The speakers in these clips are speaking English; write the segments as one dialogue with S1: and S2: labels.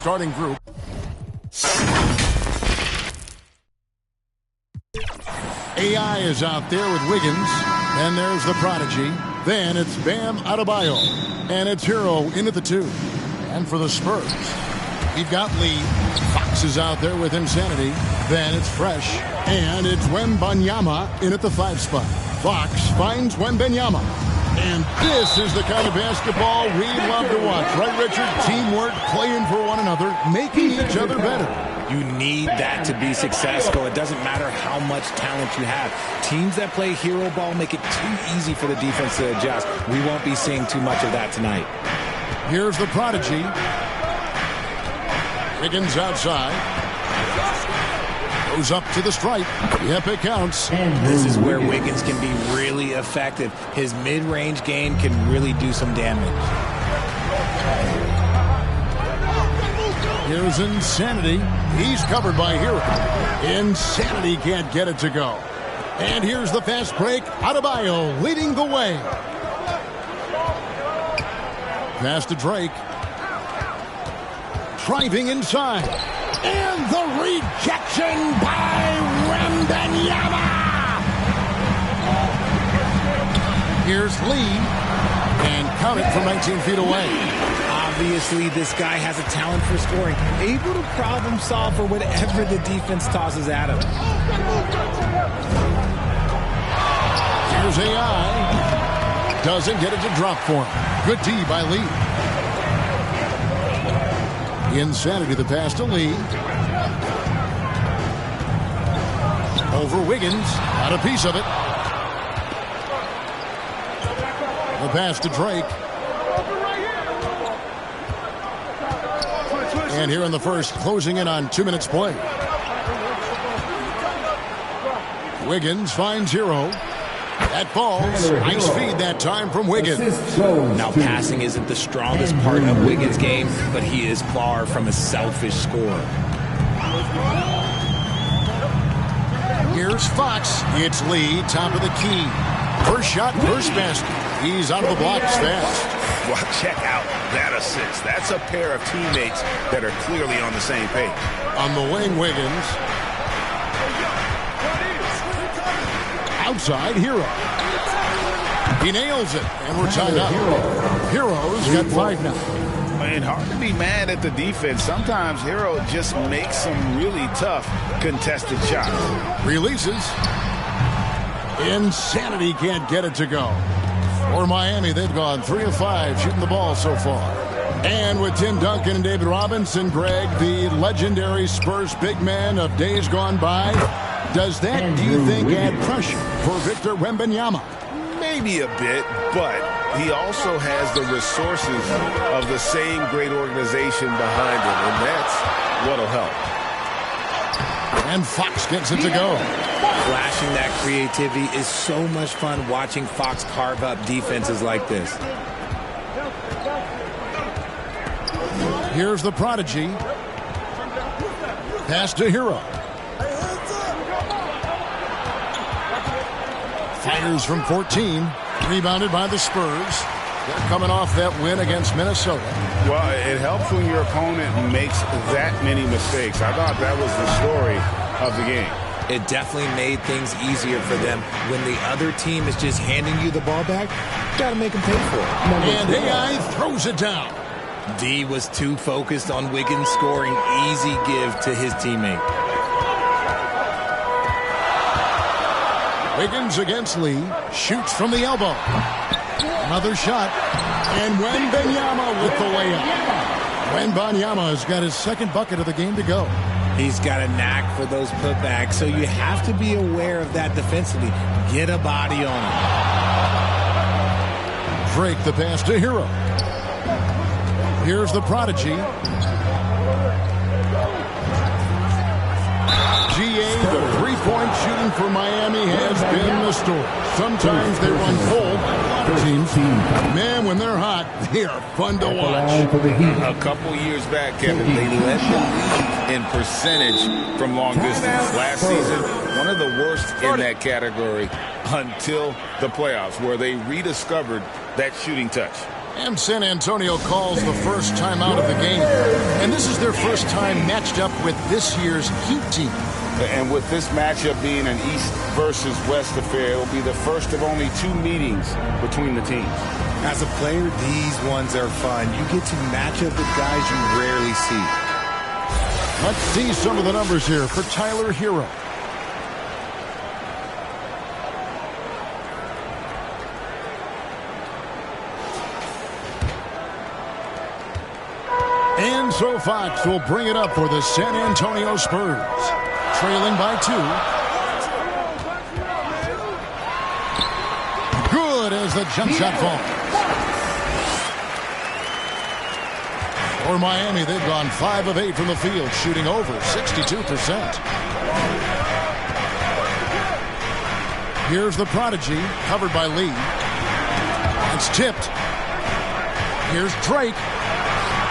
S1: Starting group. AI is out there with Wiggins. And there's the prodigy. Then it's Bam Adebayo. And it's Hero in at the 2. And for the Spurs, we've got Lee. Fox is out there with Insanity. Then it's Fresh. And it's Wembanyama in at the 5 spot. Fox finds Wembanyama. And this is the kind of basketball we love to watch. Right, Richard? Teamwork, playing for one another, making each other better.
S2: You need that to be successful. It doesn't matter how much talent you have. Teams that play hero ball make it too easy for the defense to adjust. We won't be seeing too much of that tonight.
S1: Here's the prodigy. Wiggins outside. Goes up to the stripe. Yep, it counts.
S2: This is where Wiggins can be really effective. His mid-range game can really do some damage.
S1: Here's Insanity. He's covered by Hero. Insanity can't get it to go. And here's the fast break. Adebayo leading the way. Pass to Drake. Driving inside. And the rejection by Wembanyama. Here's Lee. And count it from 19 feet away.
S2: Obviously, this guy has a talent for scoring. Able to problem solve for whatever the defense tosses at him.
S1: Here's AI. Doesn't get it to drop for him. Good D by Lee. Insanity, the pass to Lee. Over Wiggins. Got a piece of it. The pass to Drake. And here in the first, closing in on 2 minutes play. Wiggins finds Hero. That falls. Nice feed that time from Wiggins.
S2: Now, passing isn't the strongest part of Wiggins' game, but he is far from a selfish scorer.
S1: Here's Fox. It's Lee, top of the key. First shot, first basket. He's out of the blocks fast.
S3: Well, check out that assist. That's a pair of teammates that are clearly on the same page.
S1: On the wing, Wiggins. Outside, Hero. He nails it, and we're tied up. Hero's got 5 now.
S3: Man, hard to be mad at the defense. Sometimes Hero just makes some really tough contested shots.
S1: Releases. Insanity can't get it to go. For Miami, they've gone 3 of 5 shooting the ball so far. And with Tim Duncan and David Robinson, Greg, the legendary Spurs big man of days gone by, does that, do you think, add pressure for Victor Wembanyama?
S3: Maybe a bit, but he also has the resources of the same great organization behind him, and that's what'll help.
S1: And Fox gets it to go.
S2: Flashing that creativity is so much fun watching Fox carve up defenses like this.
S1: Here's the prodigy. Pass to Hero. Fires from 14. Rebounded by the Spurs. They're coming off that win against Minnesota.
S3: Well, it helps when your opponent makes that many mistakes. I thought that was the story of the game.
S2: It definitely made things easier for them. When the other team is just handing you the ball back, you got to make them pay for it.
S1: And AI throws it down.
S2: D was too focused on Wiggins scoring. Easy give to his teammate.
S1: Wiggins against Lee. Shoots from the elbow. Another shot. And Wembanyama with the layup. Wembanyama has got his second bucket of the game to go.
S2: He's got a knack for those putbacks, so you have to be aware of that defensively. Get a body on him.
S1: Drake the pass to Hero. Here's the prodigy. GA, the three-point shooting for Miami has been the story. Sometimes they run cold. Man, when they're hot, they are fun to watch.
S3: A couple years back, Kevin, they led the league in percentage from long distance. Last season, one of the worst in that category until the playoffs, where they rediscovered that shooting touch.
S1: And San Antonio calls the first time out of the game. And this is their first time matched up with this year's Heat team.
S4: And with this matchup being an East versus West affair, it will be the first of only 2 meetings between the teams.
S2: As a player, these ones are fun. You get to match up with guys you rarely see.
S1: Let's see some of the numbers here for Tyler Hero. And so Fox will bring it up for the San Antonio Spurs. Trailing by 2. Good as the jump shot falls. For Miami, they've gone 5 of 8 from the field, shooting over 62%. Here's the prodigy, covered by Lee. It's tipped. Here's Drake.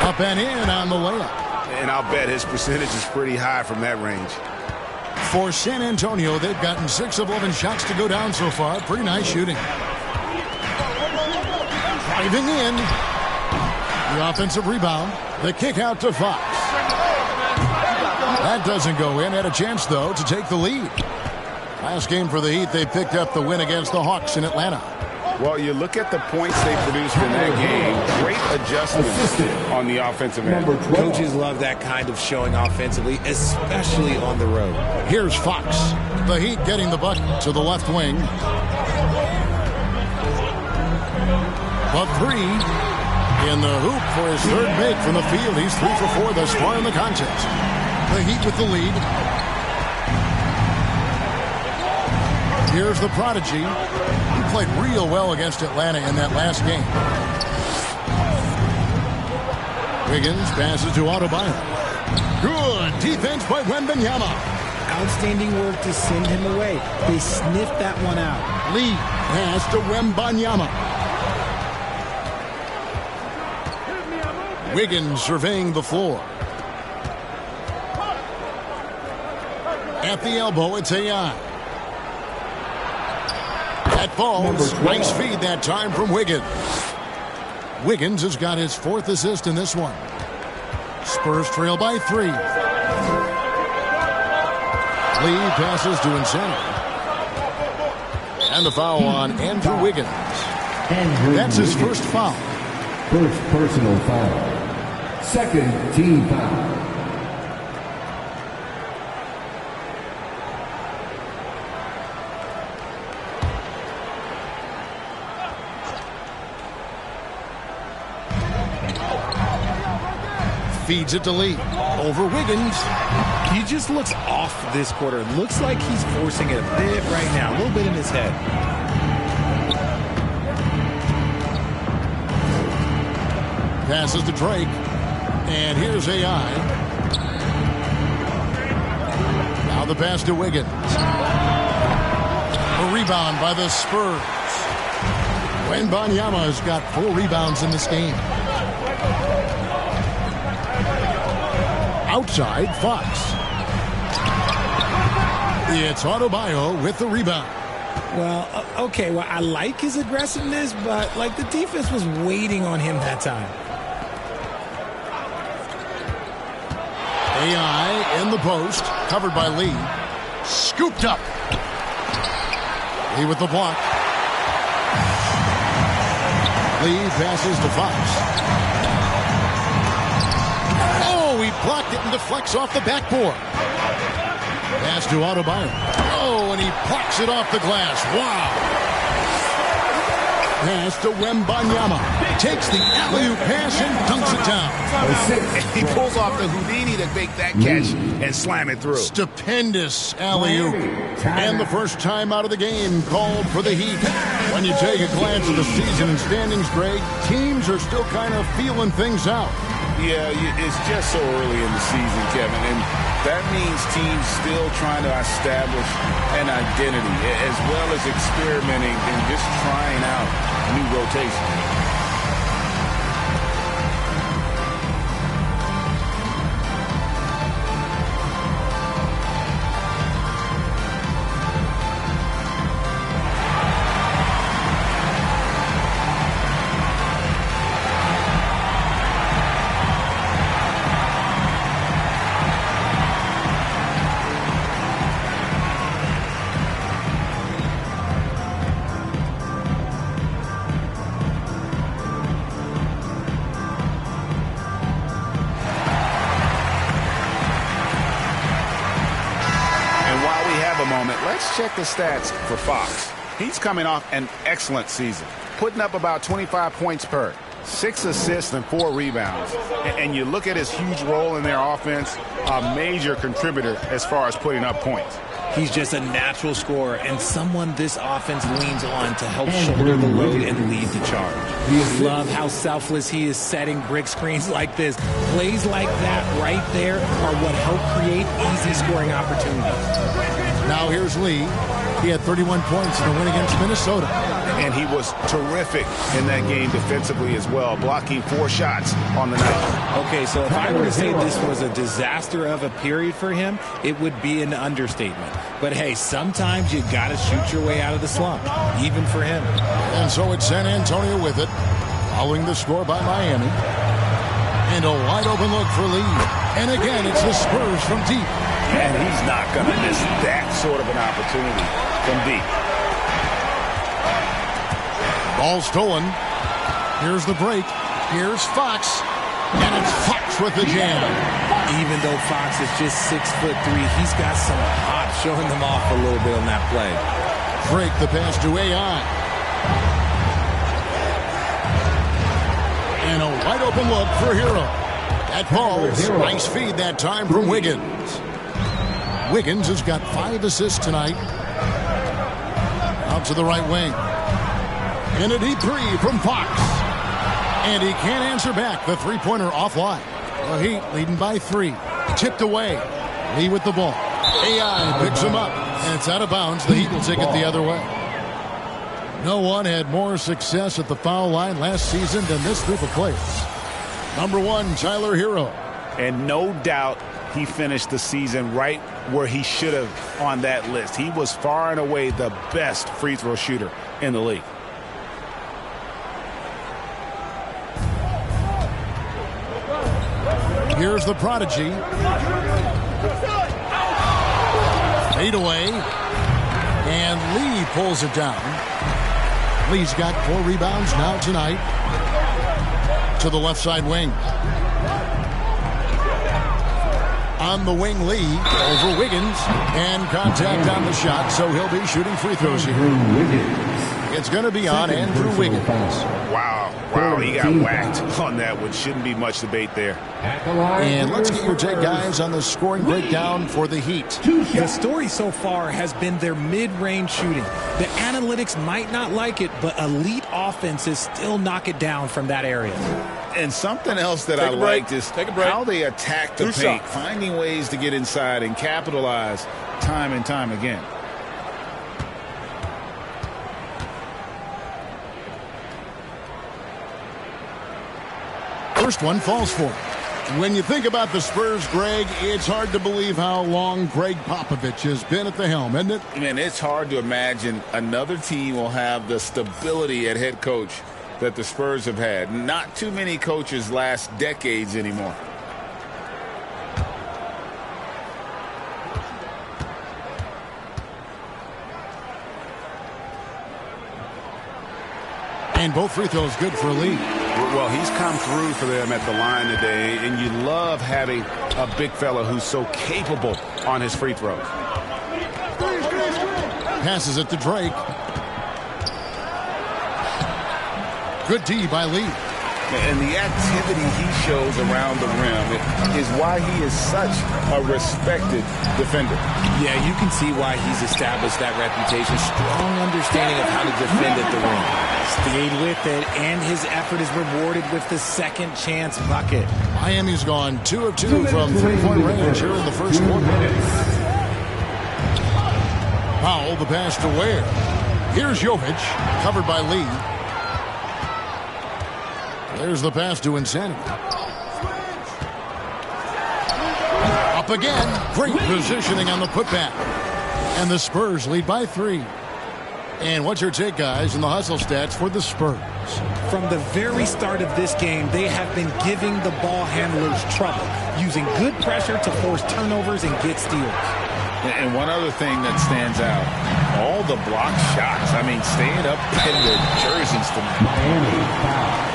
S1: Up and in on the layup.
S4: And I'll bet his percentage is pretty high from that range.
S1: For San Antonio, they've gotten 6 of 11 shots to go down so far. Pretty nice shooting. Driving in. The offensive rebound. The kick out to Fox. That doesn't go in. Had a chance, though, to take the lead. Last game for the Heat, they picked up the win against the Hawks in Atlanta.
S4: Well, you look at the points they produced in that game. Great adjustments on the offensive end.
S2: Coaches love that kind of showing offensively, especially on the road.
S1: Here's Fox. The Heat getting the bucket to the left wing. The 3 in the hoop for his 3rd make from the field. He's 3 for 4 thus far in the contest. The Heat with the lead. Here's the prodigy. He played real well against Atlanta in that last game. Wiggins passes to Adebayo. Good defense by Wembanyama.
S2: Outstanding work to send him away. They sniffed that one out.
S1: Lee pass to Wembanyama. Wiggins surveying the floor. At the elbow, it's AI. That falls. Nice feed that time from Wiggins. Wiggins has got his 4th assist in this one. Spurs trail by 3. Lee passes to Insana. And the foul on Andrew Wiggins. That's his first foul.
S5: First personal foul. 2nd team foul.
S1: Feeds it to Lee. Over Wiggins.
S2: He just looks off this quarter. Looks like he's forcing it a bit right now. A little bit in his head.
S1: Passes to Drake. And here's AI. Now the pass to Wiggins. A rebound by the Spurs. Wembanyama has got 4 rebounds in this game. Outside, Fox. It's Adebayo with the rebound.
S2: Well, okay, well, I like his aggressiveness, but, like, the defense was waiting on him that time.
S1: AI in the post, covered by Lee. Scooped up. Lee with the block. Lee passes to Fox. He blocked it and deflects off the backboard. Pass to Adebayo. Oh, and he plucks it off the glass. Wow. Pass to Wembanyama. Takes the alley-oop pass and dunks it down.
S4: He pulls off the Houdini to make that catch and slam it through.
S1: Stupendous alley-oop. And the first time out of the game called for the Heat. When you take a glance at the season and standings, Greg, teams are still kind of feeling things out.
S4: Yeah, it's just so early in the season, Kevin, and that means teams still trying to establish an identity as well as experimenting and just trying out new rotations. moment, let's check the stats for Fox. He's coming off an excellent season, putting up about 25 points per, 6 assists and 4 rebounds. And you look at his huge role in their offense, a major contributor as far as putting up points.
S2: He's just a natural scorer and someone this offense leans on to help shoulder the load and lead the charge. Love how selfless he is setting brick screens like this. Plays like that right there are what help create easy scoring opportunities.
S1: Now here's Lee. He had 31 points in the win against Minnesota.
S4: And he was terrific in that game defensively as well, blocking 4 shots on the night.
S2: Okay, so if I were to say this was a disaster of a period for him, it would be an understatement. But hey, sometimes you got to shoot your way out of the slump, even for him.
S1: And so it's San Antonio with it, following the score by Miami. And a wide open look for Lee. And again, it's the Spurs from deep.
S4: And he's not going to miss that sort of an opportunity from deep.
S1: Ball stolen. Here's the break. Here's Fox. And it's Fox with the jam.
S2: Even though Fox is just 6'3", he's got some hop showing them off a little bit on that play.
S1: Drake the pass to AI. And a wide open look for Hero. That falls. Nice feed that time from Wiggins. Wiggins has got 5 assists tonight. Out to the right wing. And a deep three from Fox. And he can't answer back. The three-pointer offline. The Heat leading by 3. Tipped away. Lee with the ball. AI picks him up. And it's out of bounds. The Heat will take it the other way. No one had more success at the foul line last season than this group of players. Number 1, Tyler Hero.
S4: And no doubt he finished the season right where he should have on that list. He was far and away the best free throw shooter in the league.
S1: Here's the prodigy. Fade away. And Lee pulls it down. Lee's got 4 rebounds now tonight. To the left side wing. On the wing, Lee over Wiggins. And contact on the shot, so he'll be shooting free throws here. It's going to be on Andrew Wiggins.
S4: Wow, he got whacked on that one. Shouldn't be much debate there.
S1: And let's get your take, guys, on the scoring breakdown for the Heat.
S2: The story so far has been their mid-range shooting. The analytics might not like it, but elite offenses still knock it down from that area.
S4: And something else that I liked is how they attack the paint, finding ways to get inside and capitalize time and time again.
S1: First one falls for him. When you think about the Spurs, Greg, it's hard to believe how long Greg Popovich has been at the helm, isn't it?
S4: And it's hard to imagine another team will have the stability at head coach that the Spurs have had. Not too many coaches last decades anymore.
S1: And both free throws good for Lee.
S4: Well, he's come through for them at the line today, and you love having a big fella who's so capable on his free throws.
S1: Passes it to Drake. Good D by Lee.
S4: And the activity he shows around the rim is why he is such a respected defender.
S2: Yeah, you can see why he's established that reputation. Strong understanding of how to defend at the rim. Stayed with it, and his effort is rewarded with the second chance bucket.
S1: Miami's gone 2 of 2 from three-point range here in the first quarter. Powell, the pass to Ware. Here's Jovic, covered by Lee. There's the pass to Insanity. Up again. Great positioning on the putback. And the Spurs lead by 3. And what's your take, guys, in the hustle stats for the Spurs?
S2: From the very start of this game, they have been giving the ball handlers trouble, using good pressure to force turnovers and get steals.
S4: And one other thing that stands out, all the block shots. I mean, staying up in their jerseys tonight.
S5: Miami foul.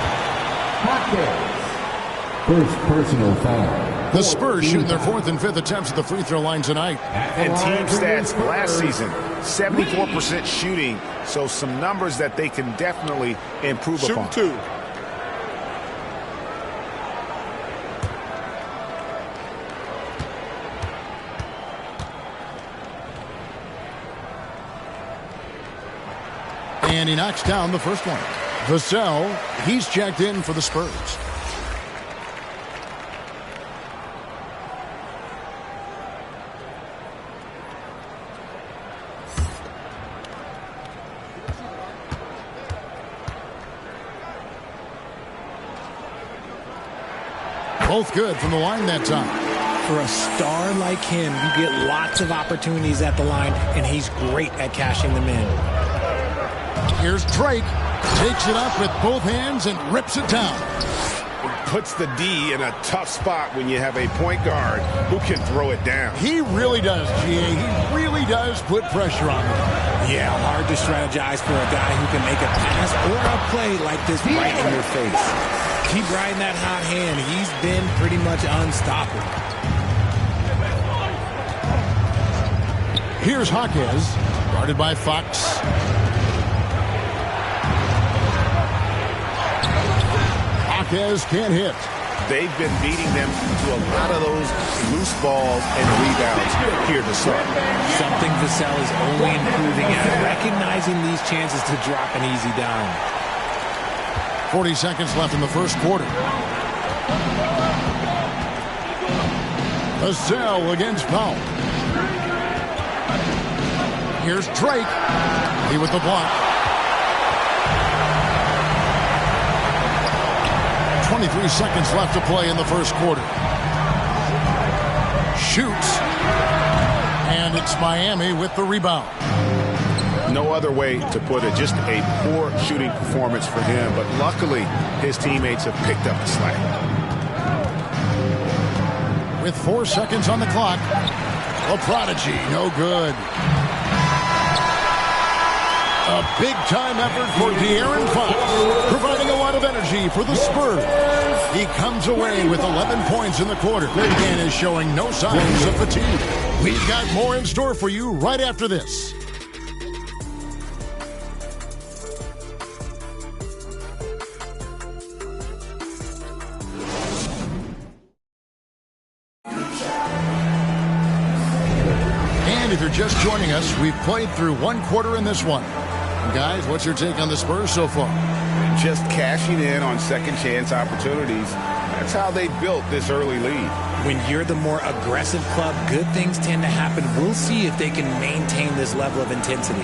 S5: First personal foul.
S1: The Spurs shooting their 4th and 5th attempts at the free throw line tonight.
S3: And team stats last season, 74% shooting, so some numbers that they can definitely improve upon.
S4: Shoot 2.
S1: And he knocks down the first one. Vassell, he's checked in for the Spurs. Both good from the line that time.
S2: For a star like him, you get lots of opportunities at the line, and he's great at cashing them in.
S1: Here's Drake. Takes it up with both hands and rips it down.
S3: Puts the D in a tough spot when you have a point guard who can throw it down.
S1: He really does, GA. He really does put pressure on him.
S2: Yeah, hard to strategize for a guy who can make a pass or a play like this right in your face. Keep riding that hot hand. He's been pretty much unstoppable.
S1: Here's Hawkes, guarded by Fox. Hawkes can't hit.
S3: They've been beating them to a lot of those loose balls and rebounds here to start.
S2: Something Vassell is only improving at, recognizing these chances to drop an easy down.
S1: 40 seconds left in the first quarter. Vassell against Powell. Here's Drake. He with the block. 23 seconds left to play in the first quarter. Shoots. And it's Miami with the rebound.
S3: No other way to put it. Just a poor shooting performance for him. But luckily, his teammates have picked up the slack.
S1: With 4 seconds on the clock, a prodigy, no good. A big-time effort for De'Aaron Fox, providing a lot of energy for the Spurs. He comes away with 11 points in the quarter and is showing no signs of fatigue. We've got more in store for you right after this. And if you're just joining us, we've played through one quarter in this one. Guys, what's your take on the Spurs so far?
S3: Just cashing in on second chance opportunities. That's how they built this early lead.
S2: When you're the more aggressive club, good things tend to happen. We'll see if they can maintain this level of intensity.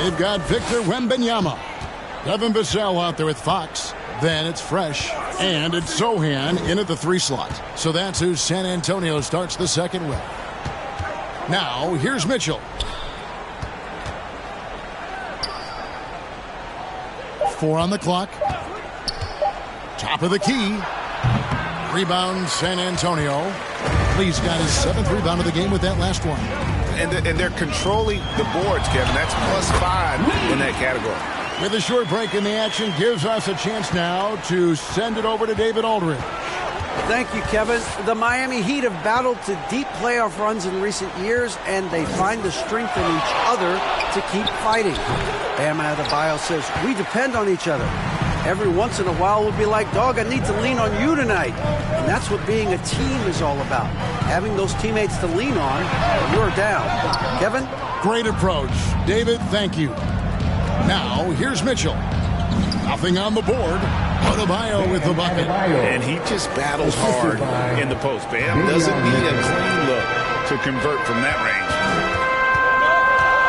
S1: They've got Victor Wembanyama. Devin Vassell out there with Fox. Then it's Fresh. And it's Sochan in at the 3 slot. So that's who San Antonio starts the second with. Now, here's Mitchell. 4 on the clock. Top of the key. Rebound, San Antonio. Lee's got his 7th rebound of the game with that last one.
S3: And they're controlling the boards, Kevin. That's +5 in that category.
S1: With a short break in the action, gives us a chance now to send it over to David Aldridge.
S6: Thank you, Kevin. The Miami Heat have battled to deep playoff runs in recent years, and they find the strength in each other to keep fighting. Bam Adebayo says, we depend on each other. Every once in a while we'll be like, dog, I need to lean on you tonight. And that's what being a team is all about. Having those teammates to lean on when you're down. Kevin?
S1: Great approach. David, thank you. Now, here's Mitchell. Nothing on the board. Adebayo with the bucket.
S3: And he just battles hard in the post. Bam doesn't need a clean look to convert from that range.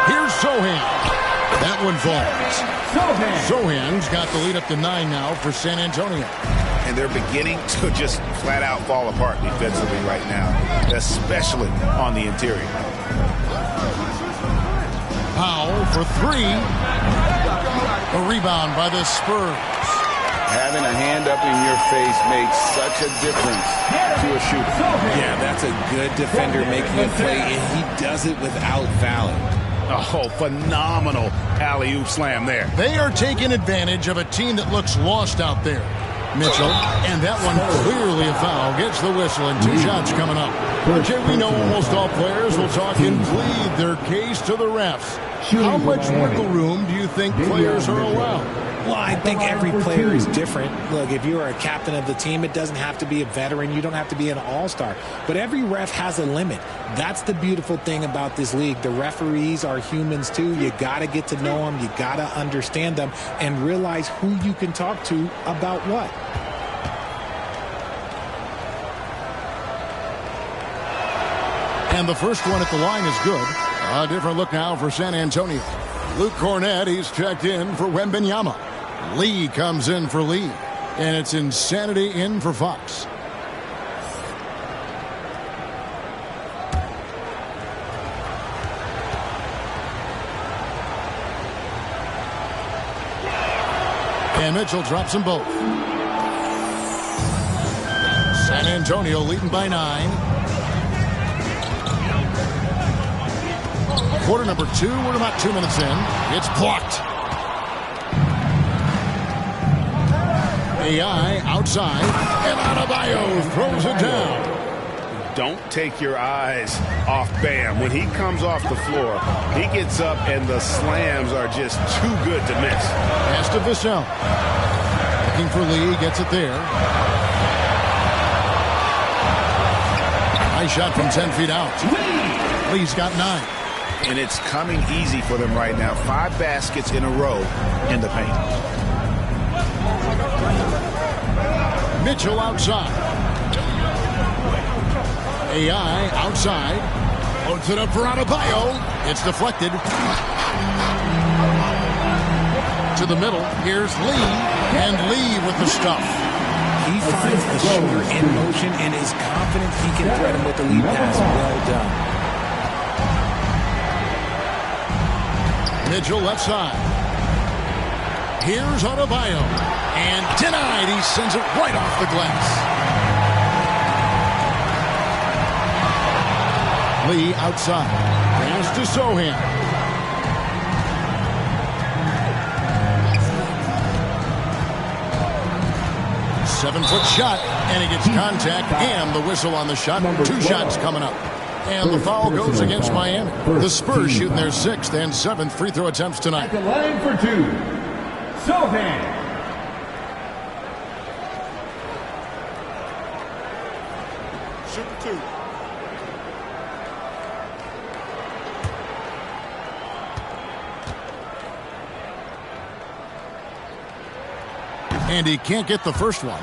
S1: Here's Sochan. That one falls. Sohan's got the lead up to 9 now for San Antonio.
S3: And they're beginning to just flat out fall apart defensively right now, especially on the interior.
S1: Powell for 3. A rebound by the Spurs.
S4: Having a hand up in your face makes such a difference to a shooter.
S2: Yeah, that's a good defender making a play, and he does it without fouling.
S4: Oh, phenomenal alley-oop slam there.
S1: They are taking advantage of a team that looks lost out there. Mitchell, and that one clearly a foul, gets the whistle, and 2 shots coming up. RJ, we know almost all players will talk and plead their case to the refs. How much wiggle room do you think players are allowed?
S2: Well, I think every player is different. Look, if you are a captain of the team, it doesn't have to be a veteran. You don't have to be an all-star. But every ref has a limit. That's the beautiful thing about this league. The referees are humans, too. You got to get to know them. You got to understand them and realize who you can talk to about what.
S1: And the first one at the line is good. A different look now for San Antonio. Luke Cornett, he's checked in for Wembanyama. Lee comes in for Lee. And it's Insanity in for Fox. And Mitchell drops them both. San Antonio leading by 9. Quarter number 2, we're about 2 minutes in. It's blocked. AI outside, and Adebayo throws it down.
S3: Don't take your eyes off Bam. When he comes off the floor, he gets up and the slams are just too good to miss.
S1: Pass to Vassell. Looking for Lee, gets it there. Nice shot from 10 feet out. Lee's got 9.
S3: And it's coming easy for them right now. 5 baskets in a row in the paint.
S1: Mitchell outside. AI outside. Puts it up for Adebayo. It's deflected. To the middle. Here's Lee. And Lee with the stuff.
S2: He finds the shooter in motion and is confident he can thread him with the lead pass. Well done.
S1: Mitchell left side. Here's Adebayo. And denied. He sends it right off the glass. Lee outside. Pass to Sohan. Seven-foot shot. And he gets contact and the whistle on the shot. 2 shots coming up. And the foul goes against Miami. The Spurs shooting their 6th and 7th free throw attempts tonight.
S5: At the line for 2, Sohan.
S3: Shoot 2.
S1: And he can't get the first one.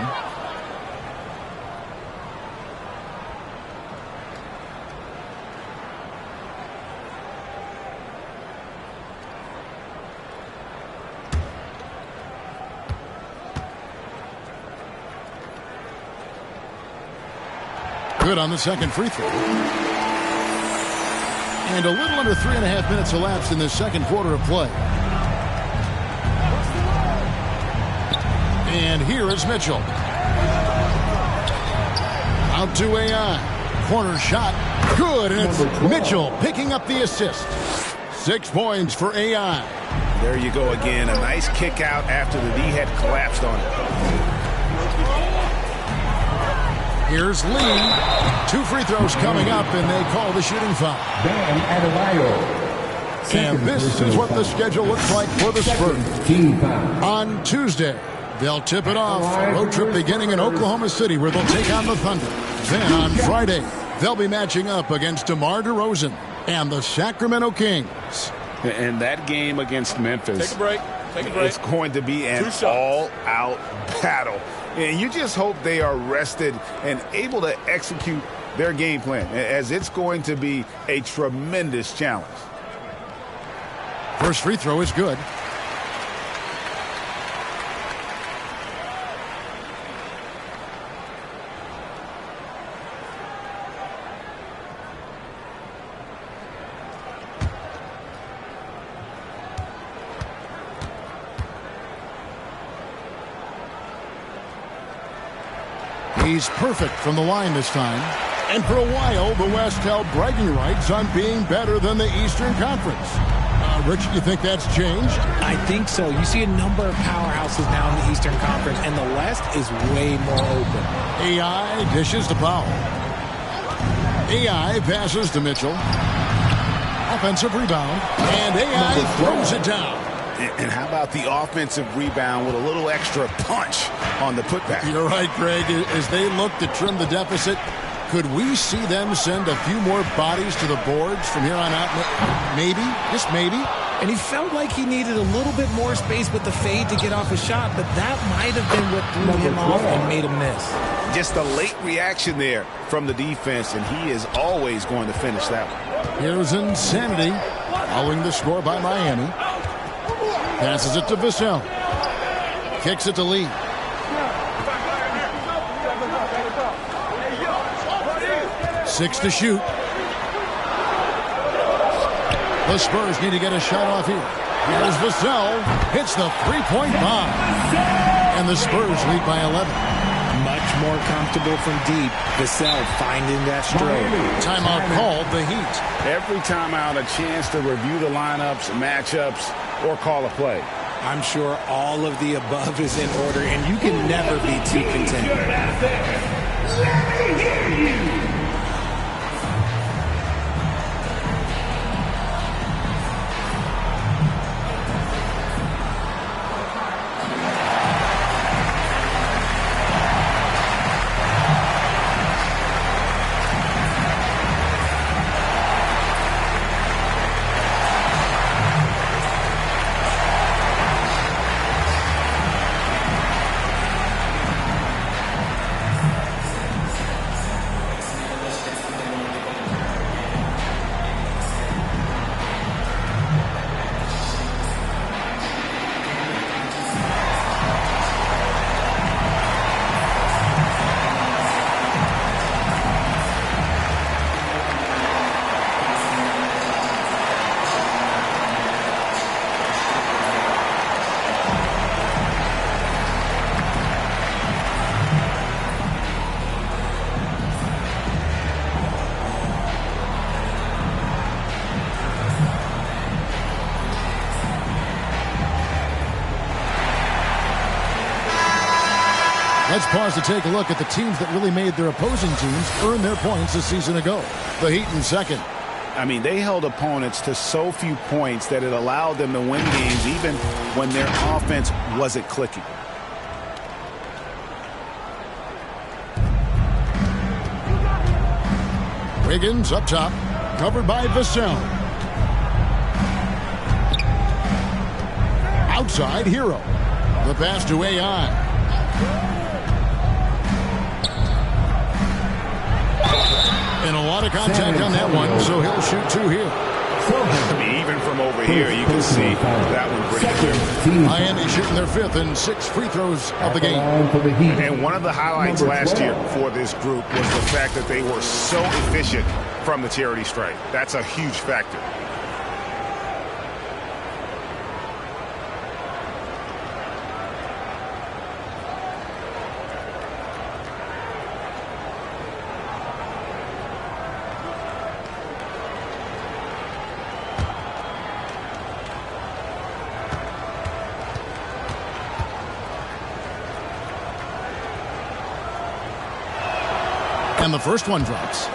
S1: Good on the second free throw. And a little under 3.5 minutes elapsed in the second quarter of play. And here is Mitchell. Out to AI. Corner shot. Good. And it's Mitchell picking up the assist. 6 points for AI.
S3: There you go again. A nice kick out after the D had collapsed on it.
S1: Here's Lee. 2 free throws coming up, and they call the shooting foul.
S5: Bam Adebayo.
S1: And this is what the schedule looks like for the Spurs.
S5: Team foul.
S1: On Tuesday, they'll tip it off. A road trip beginning in Oklahoma City, where they'll take on the Thunder. Then on Friday, they'll be matching up against DeMar DeRozan and the Sacramento Kings.
S4: And that game against Memphis.
S3: Take a break. It's going to be an all-out battle. And you just hope they are rested and able to execute their game plan, as it's going to be a tremendous challenge.
S1: First free throw is good. He's perfect from the line this time. And for a while, the West held bragging rights on being better than the Eastern Conference. Rich, you think that's changed?
S2: I think so. You see a number of powerhouses now in the Eastern Conference, and the West is way more open.
S1: AI dishes to Powell. AI passes to Mitchell. Offensive rebound, and AI throws it down.
S3: And how about the offensive rebound with a little extra punch on the putback?
S1: You're right, Greg. As they look to trim the deficit, could we see them send a few more bodies to the boards from here on out? Maybe, just maybe.
S2: And he felt like he needed a little bit more space with the fade to get off a shot, but that might have been what threw him off and made him miss.
S3: Just a late reaction there from the defense, and he is always going to finish that one.
S1: Here's Insanity, following the score by Miami. Passes it to Vassell. Kicks it to Lee. Six to shoot. The Spurs need to get a shot off here. Here's Vassell. Hits the three-point bomb. And the Spurs lead by 11.
S2: Much more comfortable from deep. Vassell finding that stroke.
S1: Timeout called the Heat.
S3: Every timeout, a chance to review the lineups, matchups, or call a play.
S2: I'm sure all of the above is in order, and you can never be too content.
S5: Let me hear you.
S1: Let's pause to take a look at the teams that really made their opposing teams earn their points a season ago. The Heat in second.
S3: I mean, they held opponents to so few points that it allowed them to win games even when their offense wasn't clicking.
S1: Wiggins up top, covered by Vassell. Outside, Hero. The pass to AI. And a lot of contact on that one, so he'll shoot two here.
S3: I mean, even from over here, you can see that one pretty clear.
S1: Miami shooting their fifth and 6 free throws of the game.
S3: And one of the highlights last year for this group was the fact that they were so efficient from the charity stripe. That's a huge factor.
S1: And the first one drops.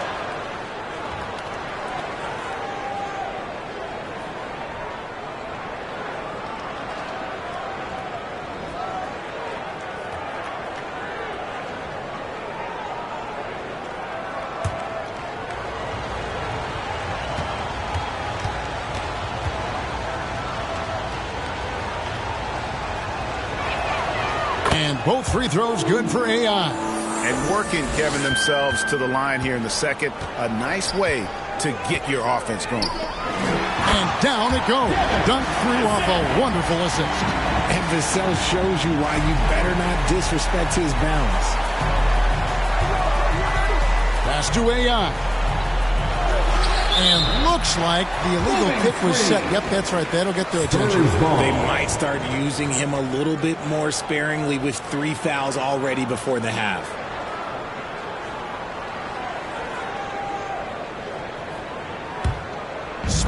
S1: And both free throws good for AI.
S3: And working, Kevin, themselves to the line here in the second. A nice way to get your offense going.
S1: And down it goes. Dunk through off a wonderful assist.
S2: And Vassell shows you why you better not disrespect his balance.
S1: Pass to AI. And looks like the illegal kick was set. Yep, that's right. That'll get their attention.
S2: They might start using him a little bit more sparingly with 3 fouls already before the half.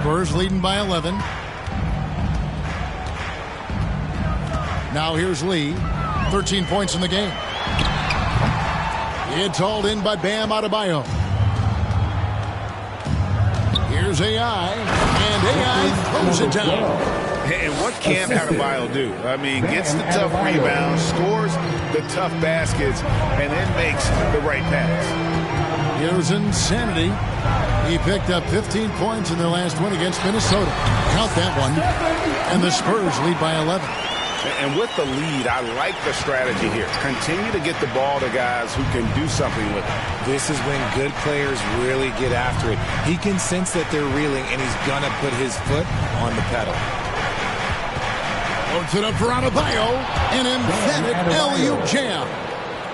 S1: Spurs leading by 11. Now here's Lee. 13 points in the game. It's hauled in by Bam Adebayo. Here's AI, and AI throws it down.
S3: And what can Adebayo do? I mean, gets the tough rebounds, scores the tough baskets, and then makes the right pass.
S1: Here's Insanity. He picked up 15 points in their last win against Minnesota. Count that one. And the Spurs lead by 11.
S3: And with the lead, I like the strategy here. Continue to get the ball to guys who can do something with it.
S2: This is when good players really get after it. He can sense that they're reeling, and he's going to put his foot on the pedal.
S1: Puts it up for Adebayo, an emphatic alley-oop jam.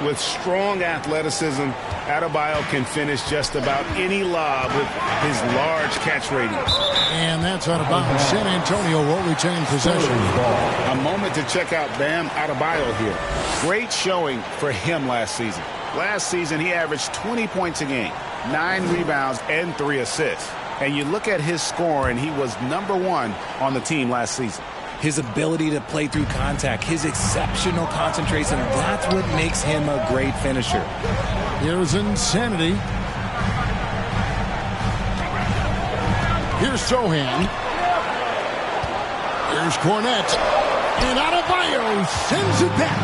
S3: With strong athleticism, Adebayo can finish just about any lob with his large catch radius.
S1: And that's out of bounds. San Antonio will retain possession.
S3: A moment to check out Bam Adebayo here. Great showing for him last season. Last season, he averaged 20 points a game, 9 rebounds, and 3 assists. And you look at his scoring, he was #1 on the team last season.
S2: His ability to play through contact, his exceptional concentration, that's what makes him a great finisher.
S1: Here's Insanity. Here's Sohan. Here's Cornette. And Adebayo sends it back.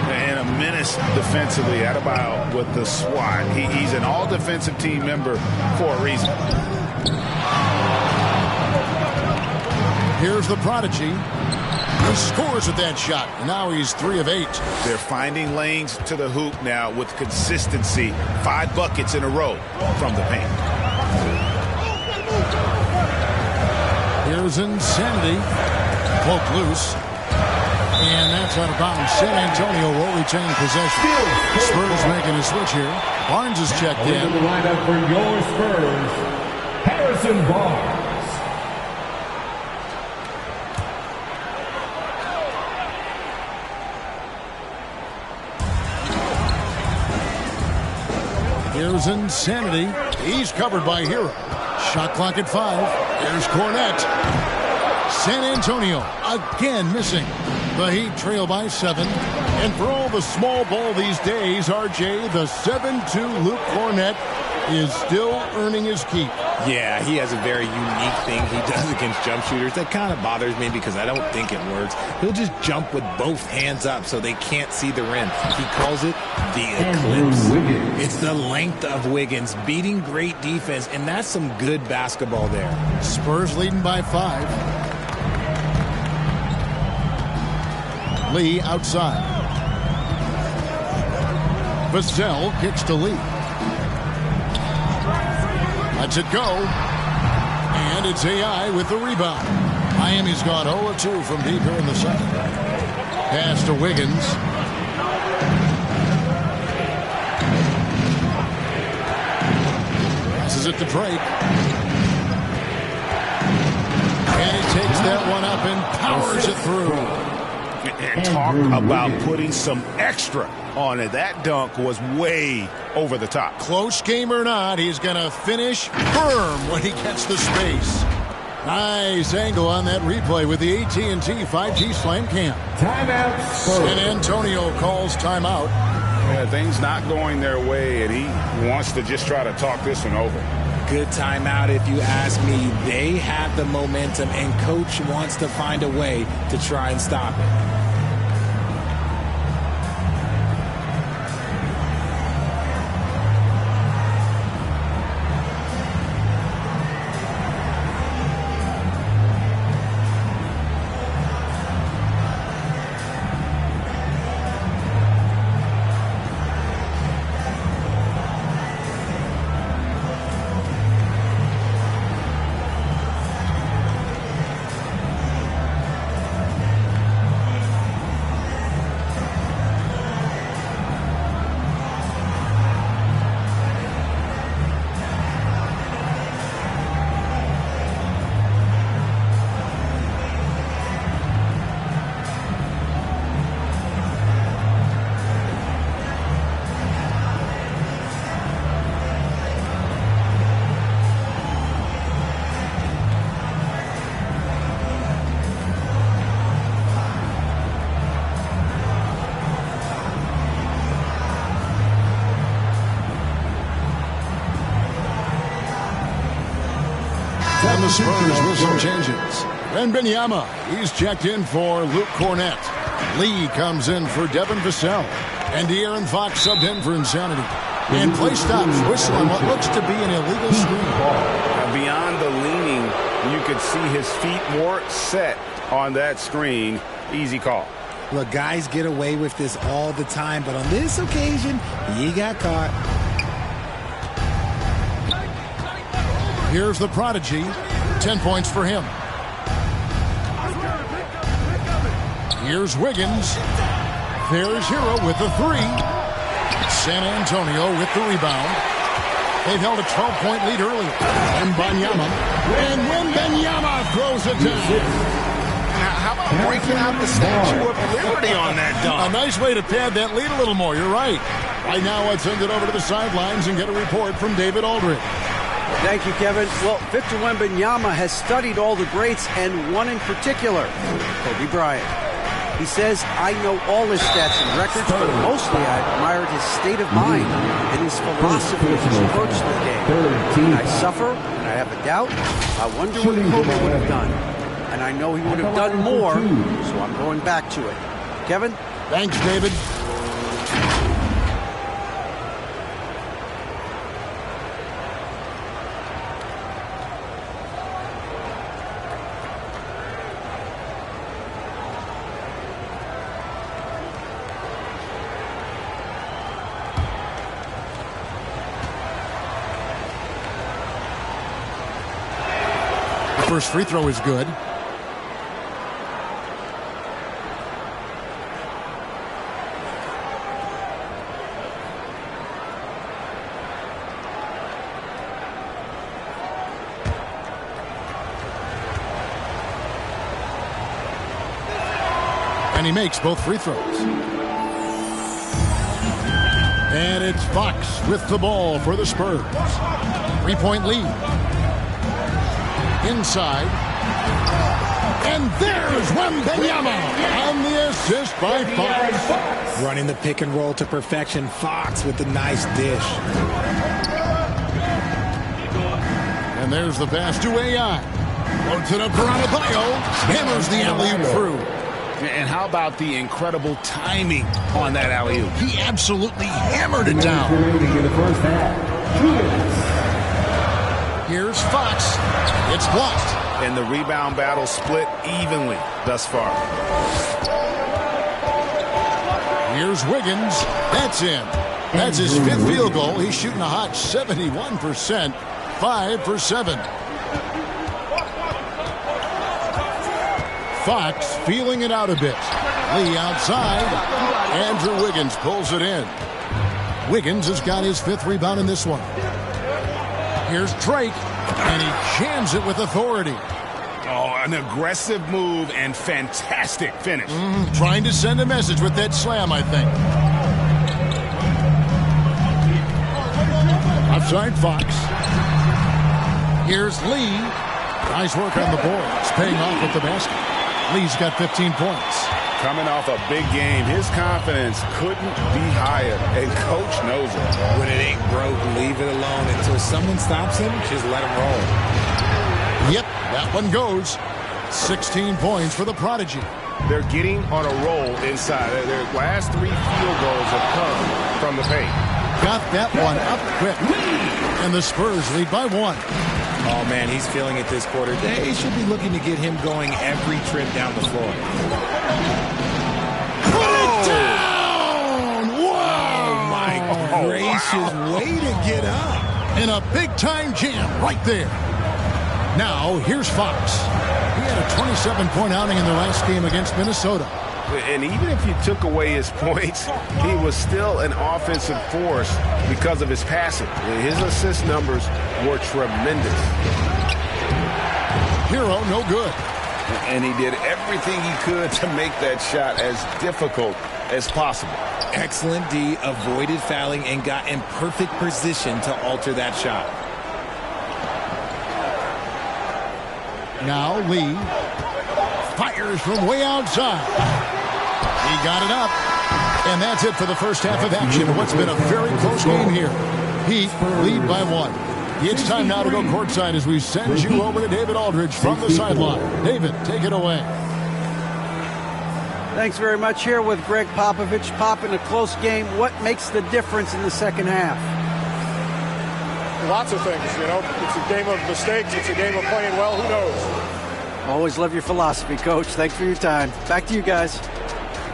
S3: And a menace defensively. Adebayo with the swat. He's an all-defensive team member for a reason.
S1: Here's the prodigy. He scores at that shot. Now he's 3 of 8.
S3: They're finding lanes to the hoop now with consistency. 5 buckets in a row from the paint.
S1: Here's Insanity. Cloak loose. And that's out of bounds. San Antonio will retain possession. Spurs making a switch here. Barnes is checked in.
S5: The lineup for your Spurs, Harrison Barnes.
S1: Here's Insanity. He's covered by Hero. Shot clock at 5. Here's Cornette. San Antonio again missing. The Heat trail by 7. And for all the small ball these days, RJ, the 7'2" Luke Cornette is still earning his keep.
S2: Yeah, he has a very unique thing he does against jump shooters. That kind of bothers me because I don't think it works. He'll just jump with both hands up so they can't see the rim. He calls it the eclipse. It's the length of Wiggins, beating great defense, and that's some good basketball there.
S1: Spurs leading by 5. Lee outside. Vassell kicks to Lee. Lets it go. And it's AI with the rebound. Miami's gone 0 of 2 from deep here in the second. Pass to Wiggins. Passes it to Drake. And he takes that one up and powers it through.
S3: And talk about putting some extra on it. That dunk was way over the top.
S1: Close game or not, he's going to finish firm when he gets the space. Nice angle on that replay with the AT&T 5G Slam Cam.
S5: Timeout.
S1: San Antonio calls timeout.
S3: Yeah, things not going their way, and he wants to just try to talk this one over.
S2: Good timeout if you ask me. They have the momentum, and Coach wants to find a way to try and stop it.
S1: the Spurs with some changes. Wembanyama, he's checked in for Luke Cornett. Lee comes in for Devin Vassell. And De'Aaron Fox subbed in for Insanity. And play stops, whistle on what looks to be an illegal screen.
S3: Beyond the leaning, you could see his feet more set on that screen. Easy call.
S2: Look, guys get away with this all the time, but on this occasion, he got caught.
S1: Here's the prodigy. 10 points for him. Here's Wiggins. There's Hero with the three. San Antonio with the rebound. They've held a 12-point lead early. Wembanyama. And Wembanyama throws it down.
S3: How about breaking out the Statue of Liberty on that dunk?
S1: A nice way to pad that lead a little more. You're right. Right now, let's send it over to the sidelines and get a report from David Aldridge.
S6: Thank you, Kevin. Well, Victor Wembanyama has studied all the greats and one in particular, Kobe Bryant. He says, I know all his stats and records, but mostly I admired his state of mind and his philosophy as he approached the game. When I suffer, and I have a doubt, I wonder what Kobe would have done. And I know he would have done more, so I'm going back to it. Kevin?
S1: Thanks, David. First free throw is good. And he makes both free throws. And it's Fox with the ball for the Spurs. 3-point lead. Inside. And there's Wembanyama on the assist by Fox.
S2: Running the pick and roll to perfection. Fox with the nice dish.
S1: And there's the pass to AI. Floats it up for Adebayo. Hammers the alley-oop through.
S3: And how about the incredible timing on that alley-oop?
S1: He absolutely hammered it down. Here's Fox. It's blocked.
S3: And the rebound battle split evenly thus far.
S1: Here's Wiggins. That's in. That's his fifth field goal. He's shooting a hot 71%. 5 for 7. Fox feeling it out a bit. Lee outside. Andrew Wiggins pulls it in. Wiggins has got his 5th rebound in this one. Here's Drake, and he jams it with authority.
S3: Oh, an aggressive move and fantastic finish.
S1: Trying to send a message with that slam, I think. Outside Fox. Here's Lee. Nice work on the boards, paying off with the basket. Lee's got 15 points.
S3: Coming off a big game, his confidence couldn't be higher, and Coach knows it.
S2: When it ain't broke, leave it alone. Until someone stops him, just let him roll.
S1: Yep, that one goes. 16 points for the prodigy.
S3: They're getting on a roll inside. Their last 3 field goals have come from the paint.
S1: Got that one up quick. And the Spurs lead by 1.
S2: Oh, man, he's feeling it this quarter. They should be looking to get him going every trip down the floor.
S1: Put it down! Wow!
S2: Oh, my gracious, way to get up.
S1: And a big-time jam right there. Now, here's Fox. He had a 27-point outing in their last game against Minnesota.
S3: And even if you took away his points, he was still an offensive force because of his passing. His assist numbers were tremendous.
S1: Hero, no good.
S3: And he did everything he could to make that shot as difficult as possible.
S2: Excellent D, avoided fouling, and got in perfect position to alter that shot.
S1: Now Lee fires from way outside. He got it up. And that's it for the first half of action. What's been a very close game here. Heat lead by 1. It's time now to go courtside as we send you over to David Aldridge from the sideline. David, take it away.
S6: Thanks very much. Here with Greg Popovich. Pop, in a close game, what makes the difference in the second half?
S7: Lots of things, you know. It's a game of mistakes. It's a game of playing well. Who knows?
S6: Always love your philosophy, Coach. Thanks for your time. Back to you guys.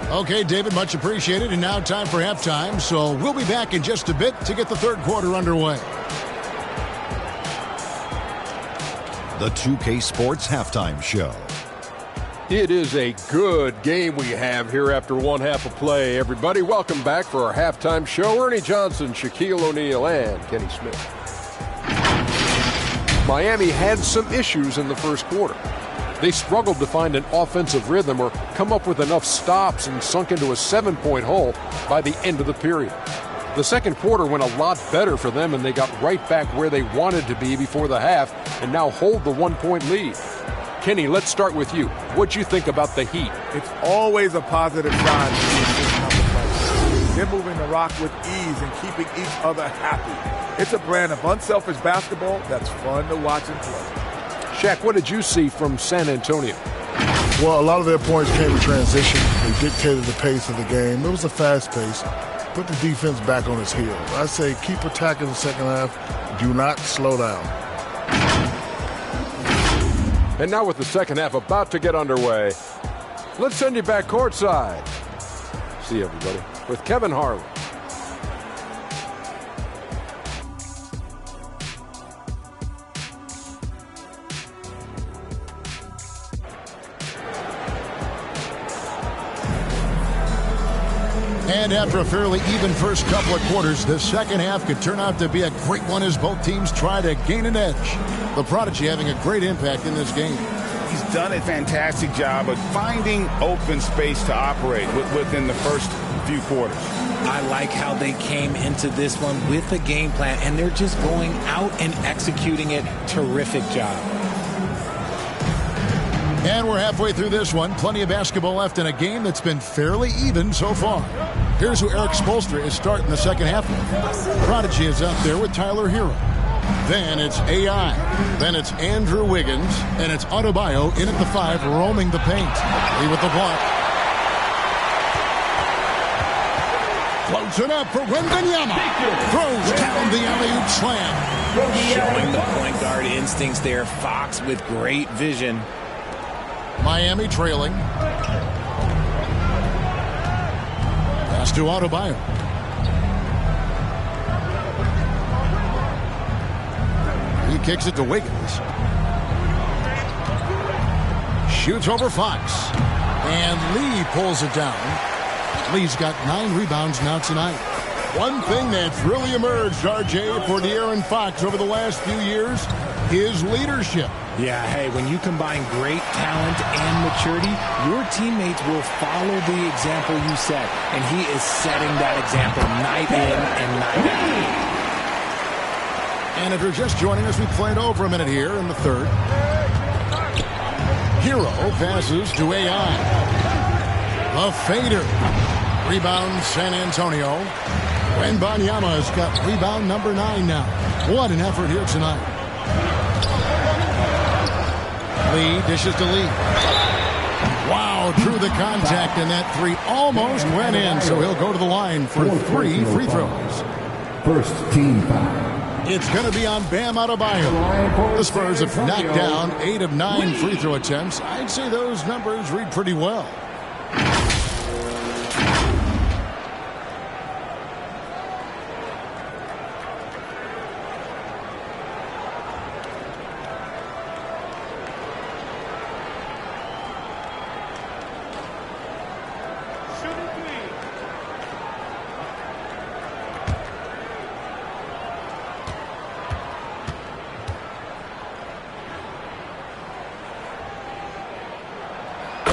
S1: Okay, David, much appreciated. And now time for halftime. So we'll be back in just a bit to get the third quarter underway.
S8: The 2K Sports Halftime Show.
S9: It is a good game we have here after one half of play. Everybody, welcome back for our halftime show. Ernie Johnson, Shaquille O'Neal, and Kenny Smith. Miami had some issues in the first quarter. They struggled to find an offensive rhythm or come up with enough stops and sunk into a 7-point hole by the end of the period. The second quarter went a lot better for them, and they got right back where they wanted to be before the half and now hold the 1-point lead. Kenny, let's start with you. What'd you think about the Heat?
S10: It's always a positive sign to see this number play. They're moving the rock with ease and keeping each other happy. It's a brand of unselfish basketball that's fun to watch and play.
S9: Shaq, what did you see from San Antonio?
S11: Well, a lot of their points came in transition. They dictated the pace of the game. It was a fast pace. Put the defense back on its heels. I say keep attacking the second half. Do not slow down.
S9: And now with the second half about to get underway, let's send you back courtside. See you, everybody, with Kevin Harlan.
S1: And after a fairly even first couple of quarters, the second half could turn out to be a great one as both teams try to gain an edge. The Prodigy having a great impact in this game.
S3: He's done a fantastic job of finding open space to operate within the first few quarters.
S2: I like how they came into this one with a game plan, and they're just going out and executing it. Terrific job.
S1: And we're halfway through this one. Plenty of basketball left in a game that's been fairly even so far. Here's who Eric Spoelstra is starting the second half with. Prodigy is up there with Tyler Hero. Then it's AI. Then it's Andrew Wiggins. And it's Adebayo in at the 5, roaming the paint. Lee with the block. Floats it up for Wembanyama. Throws down the alley-oop slam.
S2: Showing the point guard instincts there. Fox with great vision.
S1: Miami trailing. Pass to Adebayo. He kicks it to Wiggins. Shoots over Fox. And Lee pulls it down. Lee's got 9 rebounds now tonight. One thing that's really emerged, RJ, for De'Aaron Fox over the last few years, his leadership.
S2: Yeah, hey, when you combine great talent and maturity, your teammates will follow the example you set. And he is setting that example night in and night out.
S1: And if you're just joining us, we played over a minute here in the third. Hero passes to AI. The fader. Rebound San Antonio. Wembanyama has got rebound number 9 now. What an effort here tonight. Lee dishes to Lee. Wow, drew the contact, and that 3 almost went in, so he'll go to the line for 3 free throws.
S5: First team foul.
S1: It's going to be on Bam Adebayo. The Spurs have knocked down 8 of 9 free throw attempts. I'd say those numbers read pretty well.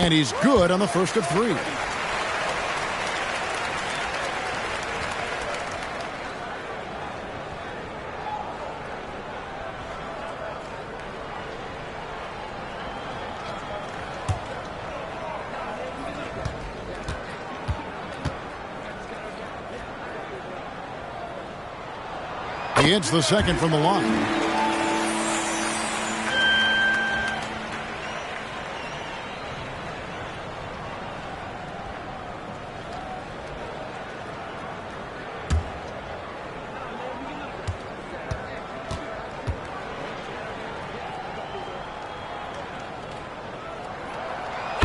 S1: And he's good on the first of 3. He hits the second from the line.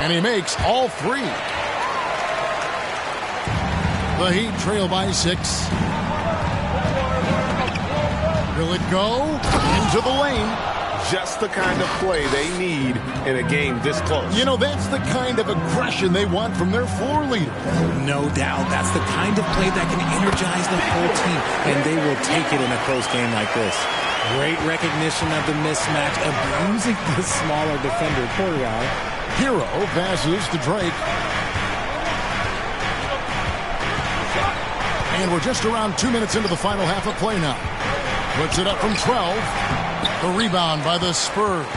S1: And he makes all three. The Heat trail by 6. Will it go? Into the lane.
S4: Just the kind of play they need in a game this close.
S1: You know, that's the kind of aggression they want from their floor leader.
S2: No doubt. That's the kind of play that can energize the whole team, and they will take it in a close game like this. Great recognition of the mismatch, abusing the smaller defender, Corral.
S1: Hero passes to Drake. And we're just around 2 minutes into the final half of play now. Puts it up from 12. The rebound by the Spurs.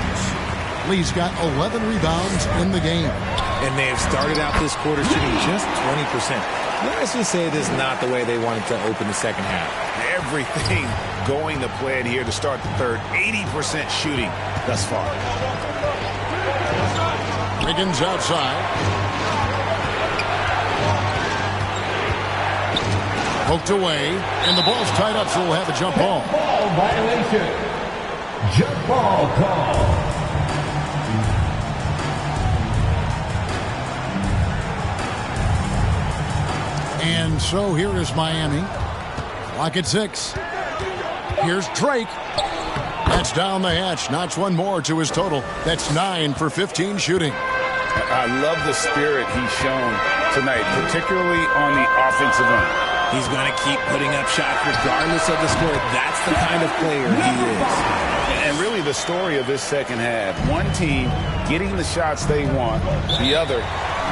S1: Lee's got 11 rebounds in the game.
S2: And they have started out this quarter shooting just 20%. Let's just say this is not the way they wanted to open the second half.
S3: Everything going to plan here to start the third. 80% shooting thus far.
S1: Wiggins outside. Poked away, and the ball's tied up, so we'll have a jump ball.
S5: Ball violation. Jump ball call.
S1: And so here is Miami. Lock at 6. Here's Drake. That's down the hatch. Notch one more to his total. That's 9 for 15 shooting.
S4: I love the spirit he's shown tonight, particularly on the offensive end.
S2: He's going to keep putting up shots regardless of the score. That's the kind of player he is.
S4: And really the story of this second half, one team getting the shots they want, the other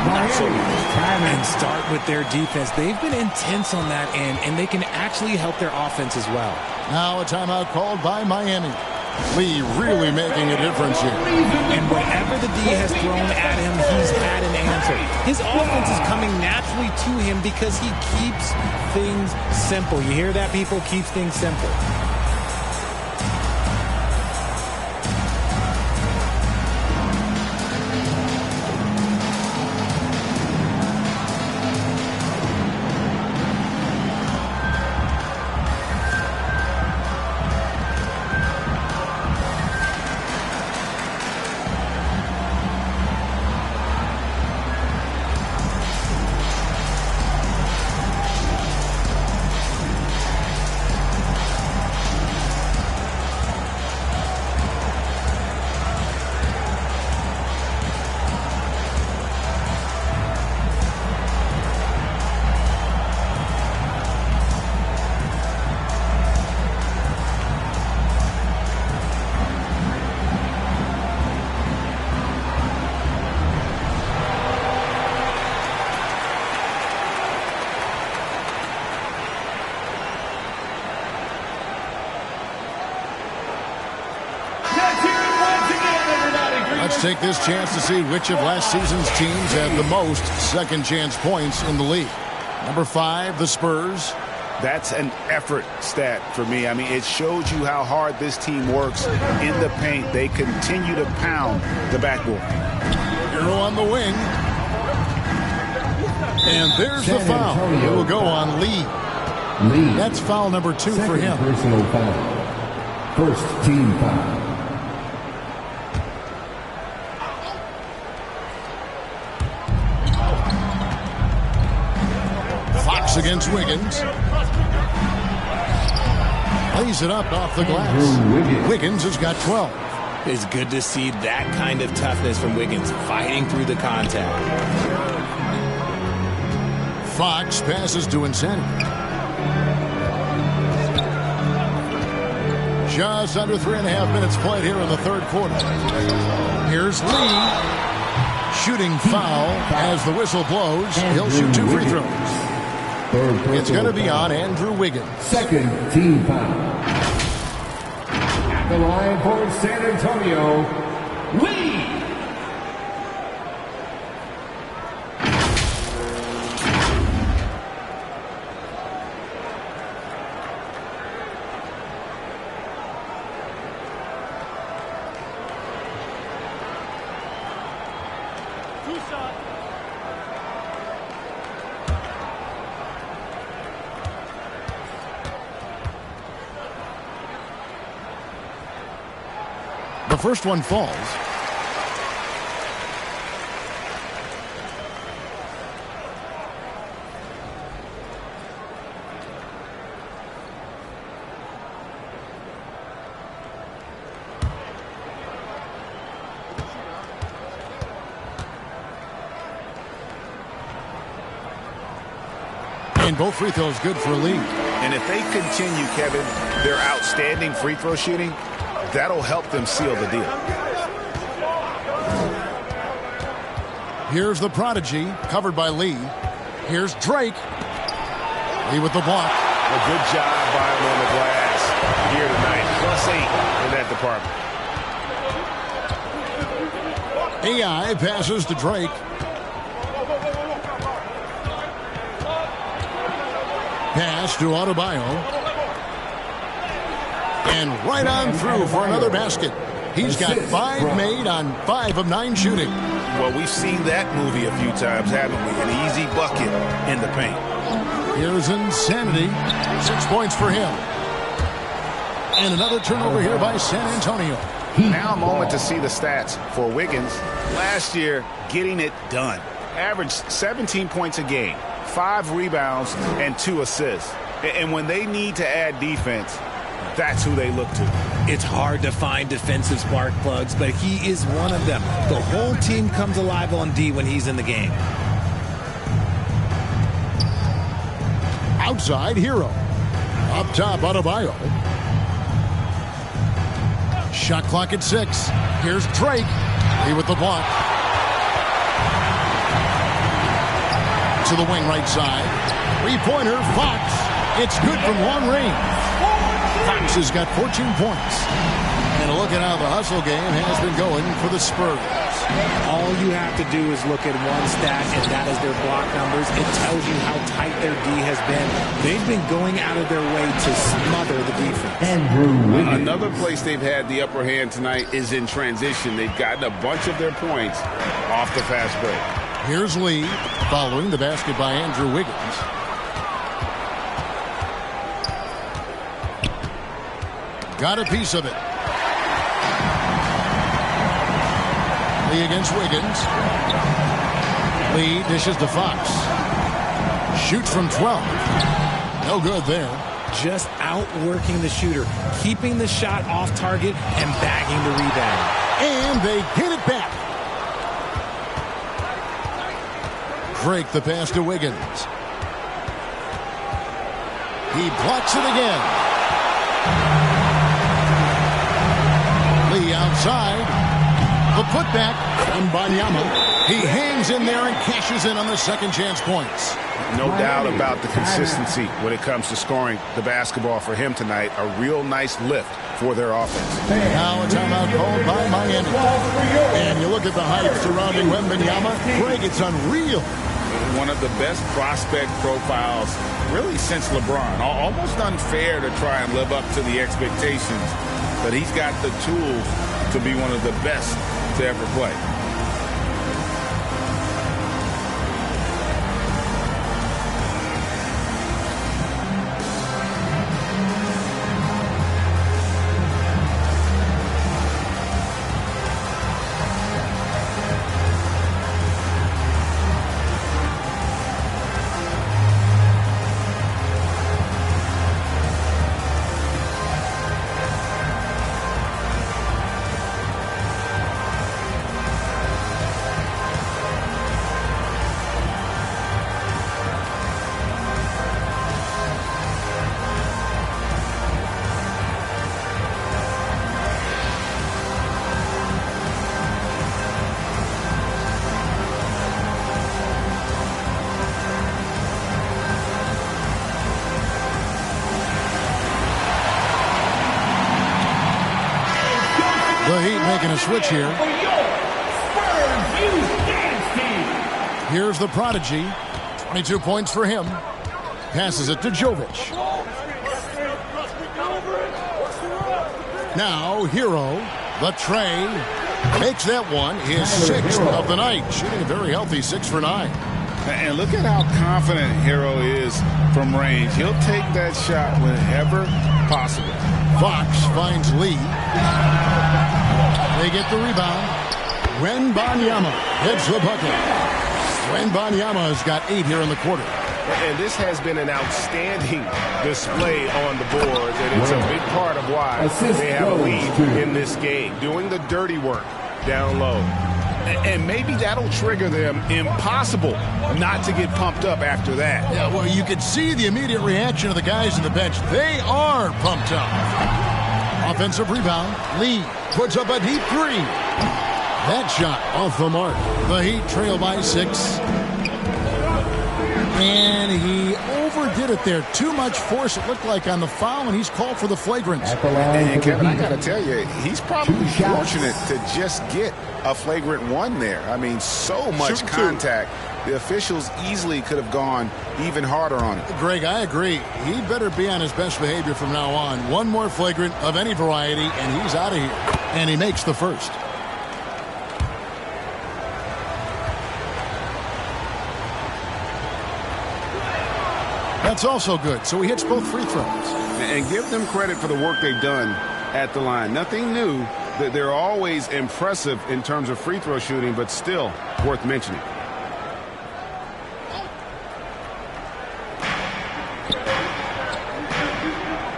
S4: not so much.
S2: And start with their defense. They've been intense on that end, and they can actually help their offense as well.
S1: Now a timeout called by Miami. Lee really making a difference here.
S2: And whatever the D has thrown at him, he's had an answer. His offense is coming naturally to him because he keeps things simple. You hear that, people? Keeps things simple.
S1: Let's take this chance to see which of last season's teams had the most second chance points in the league. Number 5, the Spurs.
S3: That's an effort stat for me. I mean, it shows you how hard this team works in the paint. They continue to pound the backboard.
S1: Hero on the wing. And there's the foul. It will go on Lee. That's foul number 2 for him.
S5: Personal foul. First team foul.
S1: Fox against Wiggins. Lays it up off the glass. Wiggins has got 12.
S2: It's good to see that kind of toughness from Wiggins, fighting through the contact.
S1: Fox passes to Insanity. Just under 3.5 minutes played here in the third quarter. Here's Lee. Shooting foul as the whistle blows. He'll shoot 2 free throws. It's going to be on Andrew Wiggins.
S5: Second team foul. At the line for San Antonio, Lee.
S1: The first one falls. And both free throws good for a lead.
S3: And if they continue, Kevin, their outstanding free throw shooting, that'll help them seal the deal.
S1: Here's the prodigy, covered by Lee. Here's Drake. Lee with the block.
S3: A good job by him on the glass here tonight. +8 in that department.
S1: AI passes to Drake. Pass to Adebayo. And right on through for another basket. He's got 5 made on 5 of 9 shooting.
S3: Well, we've seen that movie a few times, haven't we? An easy bucket in the paint.
S1: Here's Insanity. 6 points for him. And another turnover here by San Antonio.
S3: Now a moment to see the stats for Wiggins. Last year, getting it done. Averaged 17 points a game, 5 rebounds, and 2 assists. And when they need to add defense, that's who they look to.
S2: It's hard to find defensive spark plugs, but he is one of them. The whole team comes alive on D when he's in the game.
S1: Outside, Hero. Up top, Adebayo. Shot clock at 6. Here's Drake. Lee with the block. To the wing right side. 3-pointer, Fox. It's good from long range. Fox has got 14 points. And a look at how the hustle game has been going for the Spurs.
S2: All you have to do is look at one stat, and that is their block numbers. It tells you how tight their D has been. They've been going out of their way to smother the defense.
S4: Another place they've had the upper hand tonight is in transition. They've gotten a bunch of their points off the fast break.
S1: Here's Lee following the basket by Andrew Wiggins. Got a piece of it. Lee against Wiggins. Lee dishes to Fox. Shoots from 12. No good there.
S2: Just outworking the shooter, keeping the shot off target and bagging the rebound.
S1: And they get it back. Drake the pass to Wiggins. He blocks it again. Lee outside. The putback from Banyama. He hangs in there and cashes in on the second chance points.
S3: No doubt about the consistency when it comes to scoring the basketball for him tonight. A real nice lift for their offense.
S1: Now a timeout called by Miami. And you look at the hype surrounding Wembanyama. Greg, it's unreal.
S4: One of the best prospect profiles really since LeBron. Almost unfair to try and live up to the expectations, but he's got the tools to be one of the best to ever play.
S1: The Heat making a switch here. Here's the prodigy. 22 points for him. Passes it to Jovic. Now Hero, the tray, makes that one his 6th of the night. Shooting a very healthy 6 for 9.
S4: And look at how confident Hero is from range. He'll take that shot whenever possible.
S1: Fox finds Lee. They get the rebound. Wembanyama hits the bucket. Wembanyama has got 8 here in the quarter.
S12: And this has been an outstanding display on the boards, and it's a big part of why they have a lead in this game, doing the dirty work down low.
S3: And maybe that'll trigger them. Impossible not to get pumped up after that.
S1: Yeah, well, you could see the immediate reaction of the guys on the bench. They are pumped up. Offensive rebound. Lee puts up a deep 3. That shot off the mark. The Heat trail by 6. And he overdid it there. Too much force, it looked like, on the foul, and he's called for the flagrant.
S4: And Kevin, I got to tell you, he's probably fortunate to just get a flagrant 1 there. I mean, so much contact. The officials easily could have gone even harder on it.
S1: Greg, I agree. He better be on his best behavior from now on. One more flagrant of any variety, and he's out of here. And he makes the first. That's also good. So he hits both free throws.
S4: And give them credit for the work they've done at the line. Nothing new. That they're always impressive in terms of free throw shooting, but still worth mentioning.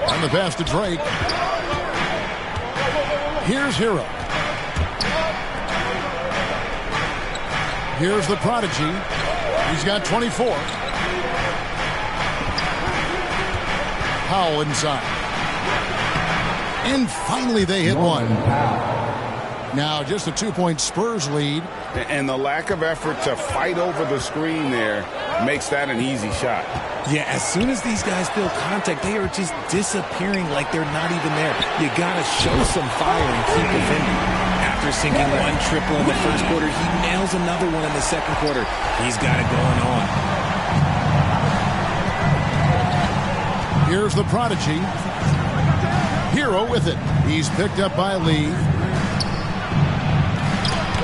S1: On the pass to Drake. Here's Hero. Here's the prodigy. He's got 24. Powell inside. And finally they hit one. Now just a 2-point Spurs lead.
S4: And the lack of effort to fight over the screen there makes that an easy shot.
S2: Yeah, as soon as these guys feel contact, they are just disappearing like they're not even there. You got to show some fire and keep defending. After sinking 1 triple in the first quarter, he nails another one in the second quarter. He's got it going on.
S1: Here's the prodigy. Hero with it. He's picked up by Lee.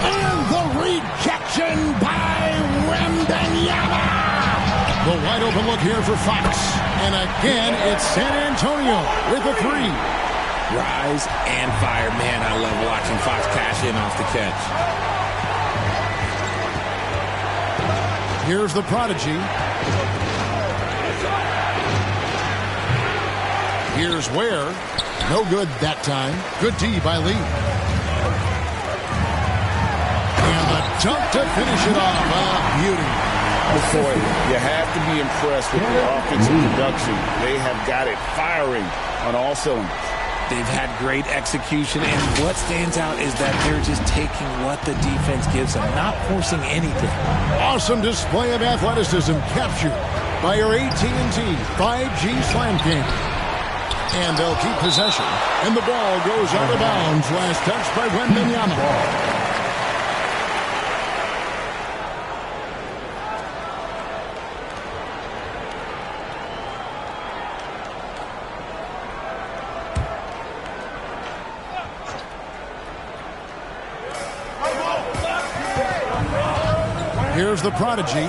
S1: And the rejection by Wembanyama. The wide open look here for Fox. And again, it's San Antonio with a 3.
S2: Rise and fire. Man, I love watching Fox cash in off the catch.
S1: Here's the prodigy. Here's Ware. No good that time. Good D by Lee. And the dunk to finish it off. Beauty.
S4: Boy, you have to be impressed with their offensive production. They have got it firing on all cylinders.
S2: They've had great execution, and what stands out is that they're just taking what the defense gives them, not forcing anything.
S1: Awesome display of athleticism captured by your AT&T 5G Slam King. And they'll keep possession. And the ball goes out of bounds. Last touch by Wembanyama. Here's the prodigy.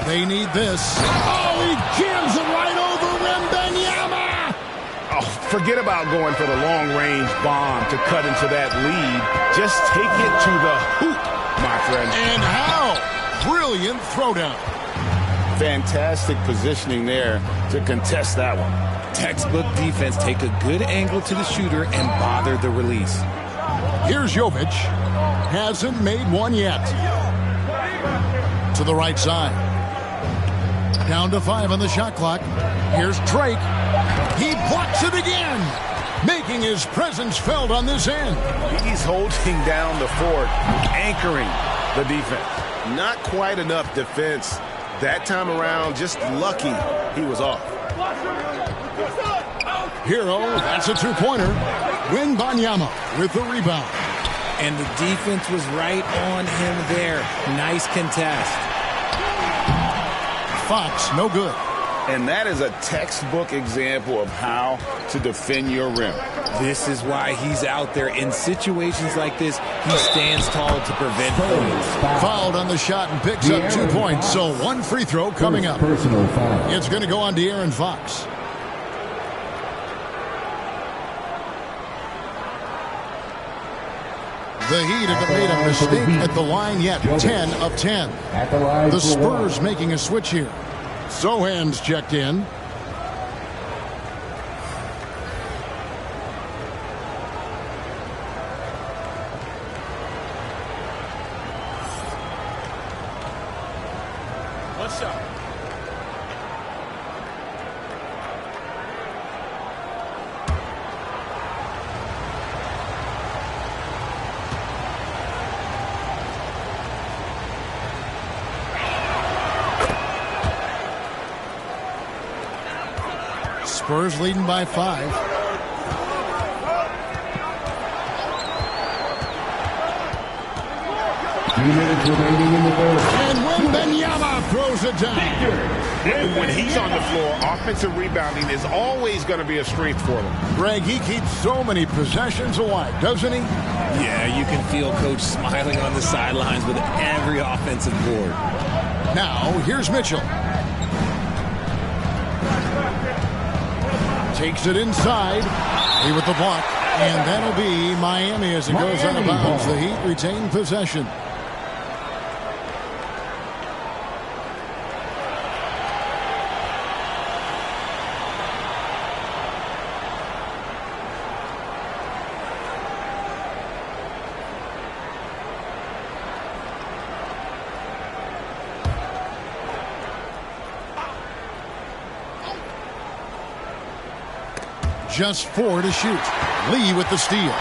S1: They need this. Oh, he jams it right over Wembanyama.
S3: Oh, forget about going for the long-range bomb to cut into that lead. Just take it to the hoop, my friend.
S1: And how? Brilliant throwdown.
S4: Fantastic positioning there to contest that one.
S2: Textbook defense. Take a good angle to the shooter and bother the release.
S1: Here's Jovic. Hasn't made one yet. To the right side. Down to 5 on the shot clock. Here's Drake. He blocks it again, making his presence felt on this end.
S3: He's holding down the fort, anchoring the defense.
S12: Not quite enough defense that time around. Just lucky he was off.
S1: Hero, that's a 2-pointer. Wembanyama with the rebound.
S2: And the defense was right on him there. Nice contest.
S1: Fox, no good.
S4: And that is a textbook example of how to defend your rim.
S2: This is why he's out there. In situations like this, he stands tall to prevent points.
S1: Fouled on the shot and picks up 2 points. So 1 free throw coming up. It's going to go on De'Aaron Fox. The Heat haven't made a mistake at the line yet. 10 of 10. The Spurs making a switch here. Sohan's checked in.
S7: One shot.
S1: Spurs leading by 5. And Wembanyama throws it down.
S12: When he's on the floor, offensive rebounding is always going to be a strength for them.
S1: Greg, he keeps so many possessions alive, doesn't he?
S2: Yeah, you can feel Coach smiling on the sidelines with every offensive board.
S1: Now, here's Mitchell. Takes it inside. He with the block. And that'll be Miami as it goes out of bounds. The Heat retain possession. Just 4 to shoot. Lee with the steal.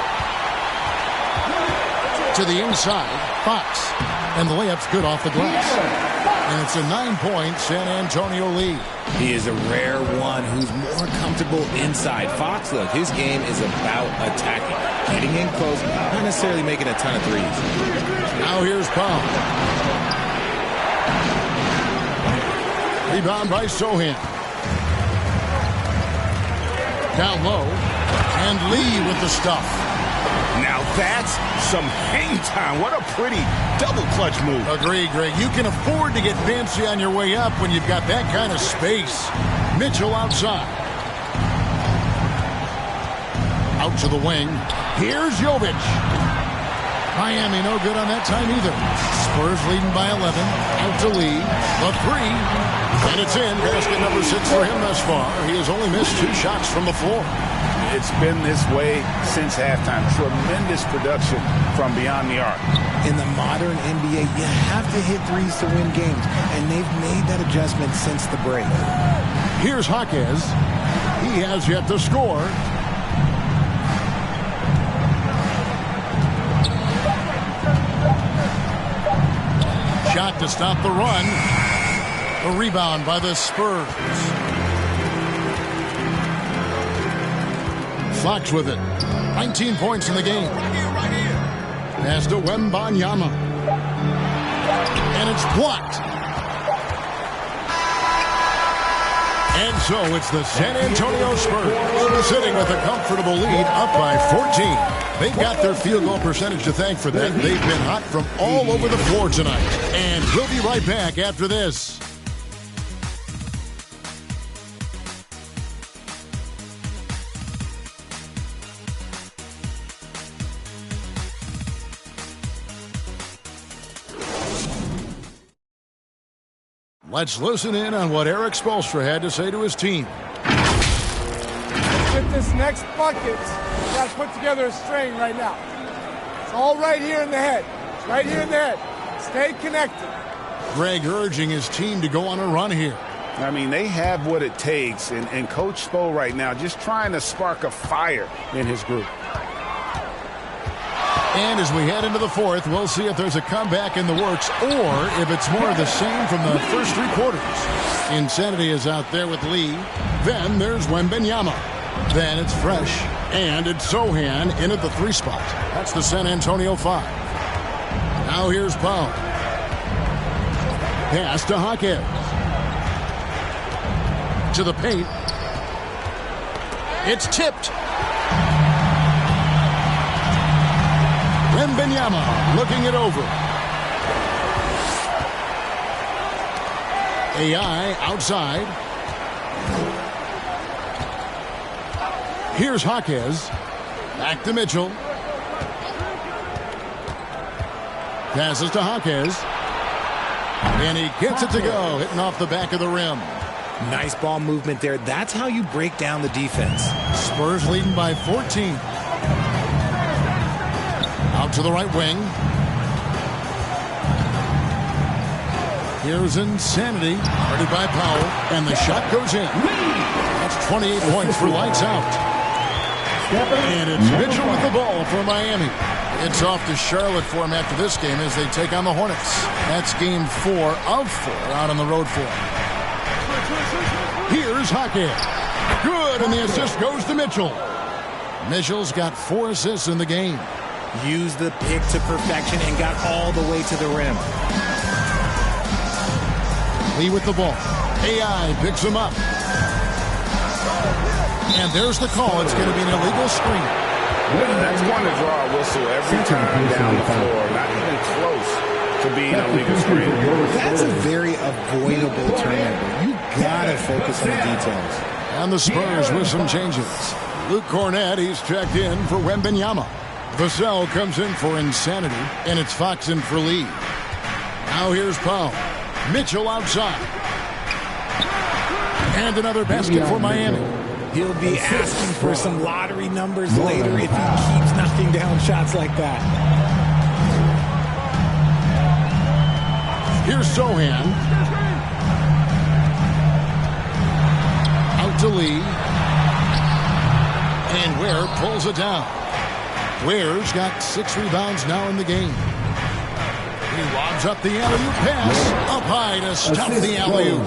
S1: To the inside. Fox. And the layup's good off the glass. And it's a 9-point San Antonio lead.
S2: He is a rare one who's more comfortable inside. Fox, look, his game is about attacking. Getting in close, not necessarily making a ton of threes.
S1: Now here's Powell. Rebound by Sohan. Down low. And Lee with the stuff.
S12: Now that's some hang time. What a pretty double clutch move.
S1: Agreed, Greg. You can afford to get fancy on your way up when you've got that kind of space. Mitchell outside. Out to the wing. Here's Jovic. Miami no good on that time either. Spurs leading by 11. Out to Lee. The 3. And it's in. Basket number 6 for him thus far. He has only missed 2 shots from the floor.
S3: It's been this way since halftime. Tremendous production from beyond the arc.
S2: In the modern NBA, you have to hit threes to win games, and they've made that adjustment since the break.
S1: Here's Jaquez. He has yet to score. Shot to stop the run. A rebound by the Spurs. Fox with it. 19 points in the game. Pass to Wembanyama. And it's blocked. And so it's the San Antonio Spurs sitting with a comfortable lead up by 14. They've got their field goal percentage to thank for that. They've been hot from all over the floor tonight. And we'll be right back after this. Let's listen in on what Eric Spoelstra had to say to his team.
S7: With this next bucket, you got to put together a string right now. It's all right here in the head. It's right here in the head. Stay connected.
S1: Greg urging his team to go on a run here.
S3: I mean, they have what it takes, and Coach Spo right now just trying to spark a fire in his group.
S1: And as we head into the fourth, we'll see if there's a comeback in the works or if it's more of the same from the first 3 quarters. Insanity is out there with Lee. Then there's Wembanyama. Then it's Fresh. And it's Sohan in at the 3 spot. That's the San Antonio 5. Now here's Powell. Pass to Jaquez. To the paint. It's tipped. Wembanyama looking it over. AI outside. Here's Jaquez. Back to Mitchell. Passes to Jaquez. And he gets it to go, hitting off the back of the rim.
S2: Nice ball movement there. That's how you break down the defense.
S1: Spurs leading by 14. Out to the right wing. Here's Insanity, guarded by Powell, and the shot goes in. That's 28 points for lights out. And it's Mitchell with the ball for Miami. It's off to Charlotte for him after this game as they take on the Hornets. That's game 4 of 4 out on the road for him. Here's Jaquez. Good, and the assist goes to Mitchell. Mitchell's got 4 assists in the game.
S2: Used the pick to perfection and got all the way to the rim.
S1: Lee with the ball. AI picks him up. And there's the call. It's going to be an illegal screen.
S3: That's going to draw a whistle every time down the floor. Not even close to being a legal screen.
S2: That's a very avoidable turnover. You got to focus on the details.
S1: And the Spurs with some changes. Luke Cornett, he's checked in for Wembanyama. Vassell comes in for Insanity, and it's Fox in for Lee. Now here's Powell. Mitchell outside. And another basket for Miami.
S2: He'll be asking for some lottery numbers later if he keeps knocking down shots like that.
S1: Here's Sohan. Out to Lee. And Ware pulls it down. Ware's got 6 rebounds now in the game. He lobs up the alley-oop pass. Up high to stop the alley-oop.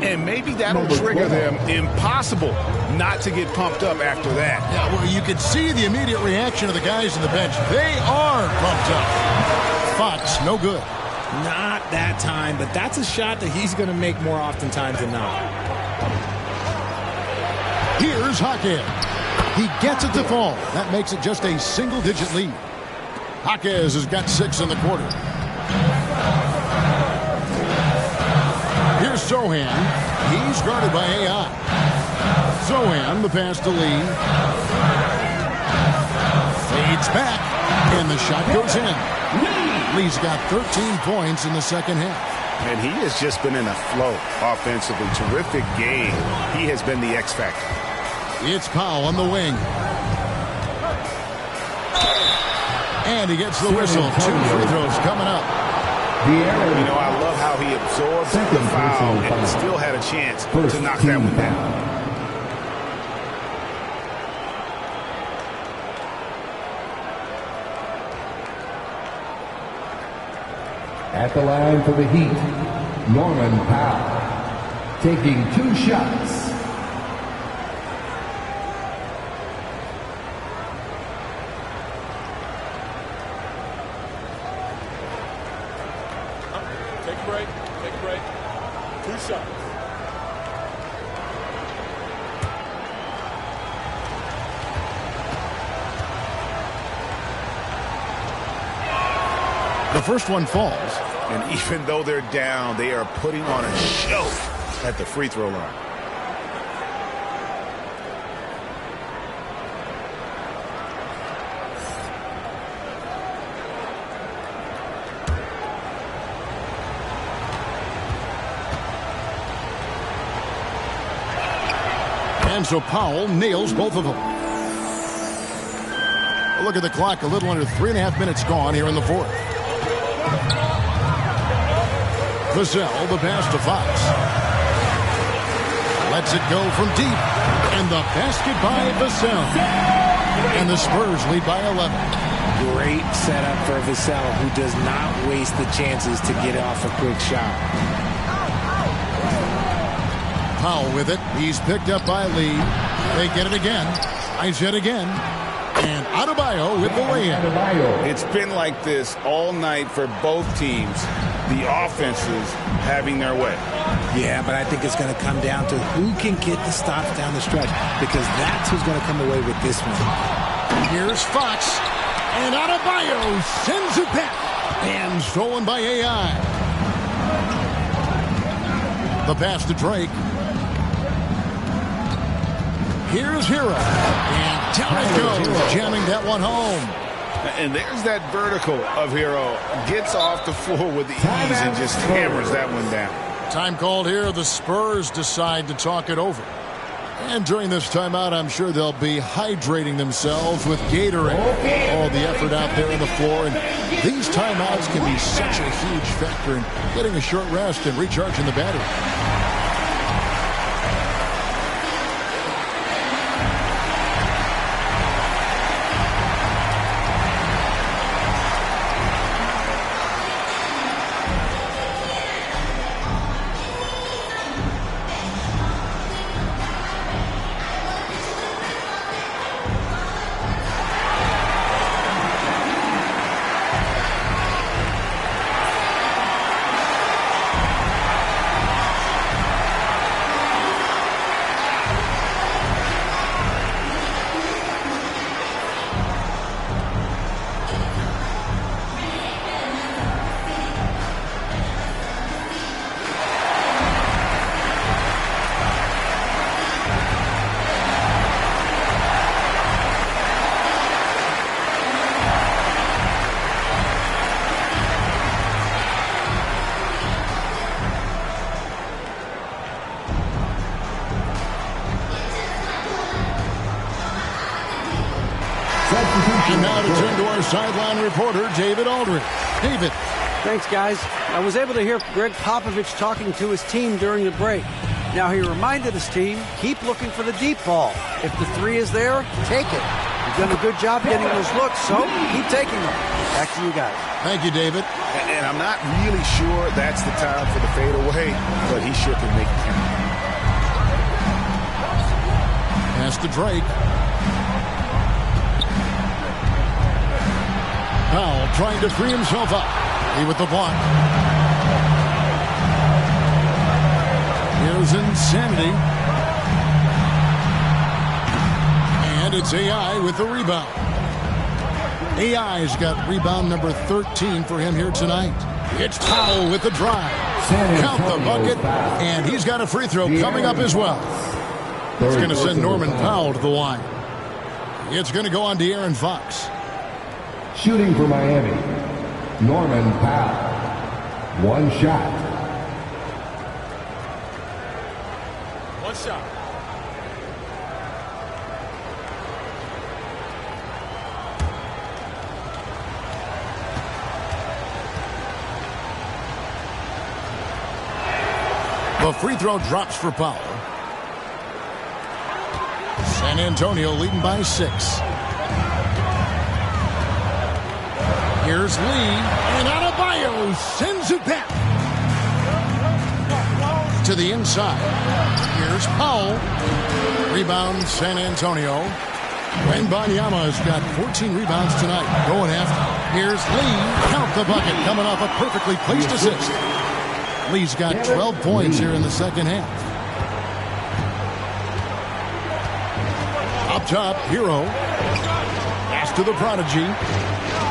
S3: And maybe that'll trigger them. Impossible not to get pumped up after that.
S1: Yeah, well, you could see the immediate reaction of the guys on the bench. They are pumped up. Fox, no good.
S2: Not that time, but that's a shot that he's going to make more oftentimes than not.
S1: Here's Jaquez. He gets it to fall. That makes it just a single-digit lead. Jaquez has got 6 in the quarter. Here's Sohan. He's guarded by AI. Sohan, the pass to Lee. Fades back, and the shot goes in. Lee's got 13 points in the second half.
S3: And he has just been in a flow offensively. Terrific game. He has been the X factor.
S1: It's Powell on the wing. And he gets the whistle. 2 free throws coming up.
S3: You know, I love how he absorbed the foul and still had a chance to knock that one down.
S5: At the line for the Heat, Norman Powell, taking 2 shots.
S10: Take a break. 2 shots.
S1: The first one falls.
S3: And even though they're down, they are putting on a show at the free throw line.
S1: And so Powell nails both of them. Look at the clock, a little under 3.5 minutes gone here in the fourth. Vassell, the pass to Fox. Lets it go from deep. And the basket by Vassell. And the Spurs lead by 11.
S2: Great setup for Vassell, who does not waste the chances to get off a quick shot.
S1: Powell with it. He's picked up by Lee. They get it again. Eyes it again. And Adebayo with the lay-in.
S3: It's been like this all night for both teams. The offenses having their way.
S2: Yeah, but I think it's going to come down to who can get the stops down the stretch, because that's who's going to come away with this one.
S1: Here's Fox. And Adebayo sends it back. And stolen by AI. The pass to Drake. Here's Hero. And down it goes, jamming that one home.
S3: And there's that vertical of Hero. Gets off the floor with ease and just hammers that one down.
S1: Time called here. The Spurs decide to talk it over. And during this timeout, I'm sure they'll be hydrating themselves with Gatorade. All the effort out there on the floor. And these timeouts can be such a huge factor in getting a short rest and recharging the battery. And now to turn to our sideline reporter, David Aldridge. David.
S6: Thanks, guys. I was able to hear Greg Popovich talking to his team during the break. Now, he reminded his team, keep looking for the deep ball. If the three is there, take it. You've done a good job getting those looks, so keep taking them. Back to you guys.
S1: Thank you, David.
S3: And I'm not really sure that's the time for the fadeaway, but he sure can make it count.
S1: Pass to Drake. Powell trying to free himself up. He with the block. Here's Insanity. And it's AI with the rebound. AI's got rebound number 13 for him here tonight. It's Powell with the drive. Count the bucket. And he's got a free throw coming up as well. It's going to send Norman Powell to the line. It's going to go on De'Aaron Fox.
S5: Shooting for Miami, Norman Powell. One shot.
S10: One shot.
S1: The free throw drops for Powell. San Antonio leading by 6. Here's Lee, and Adebayo sends it back to the inside. Here's Powell. Rebound, San Antonio. Wembanyama's got 14 rebounds tonight, going after. Here's Lee. Count the bucket, coming off a perfectly placed assist. Lee's got 12 points here in the second half. Up top, Hero. Pass to the Prodigy.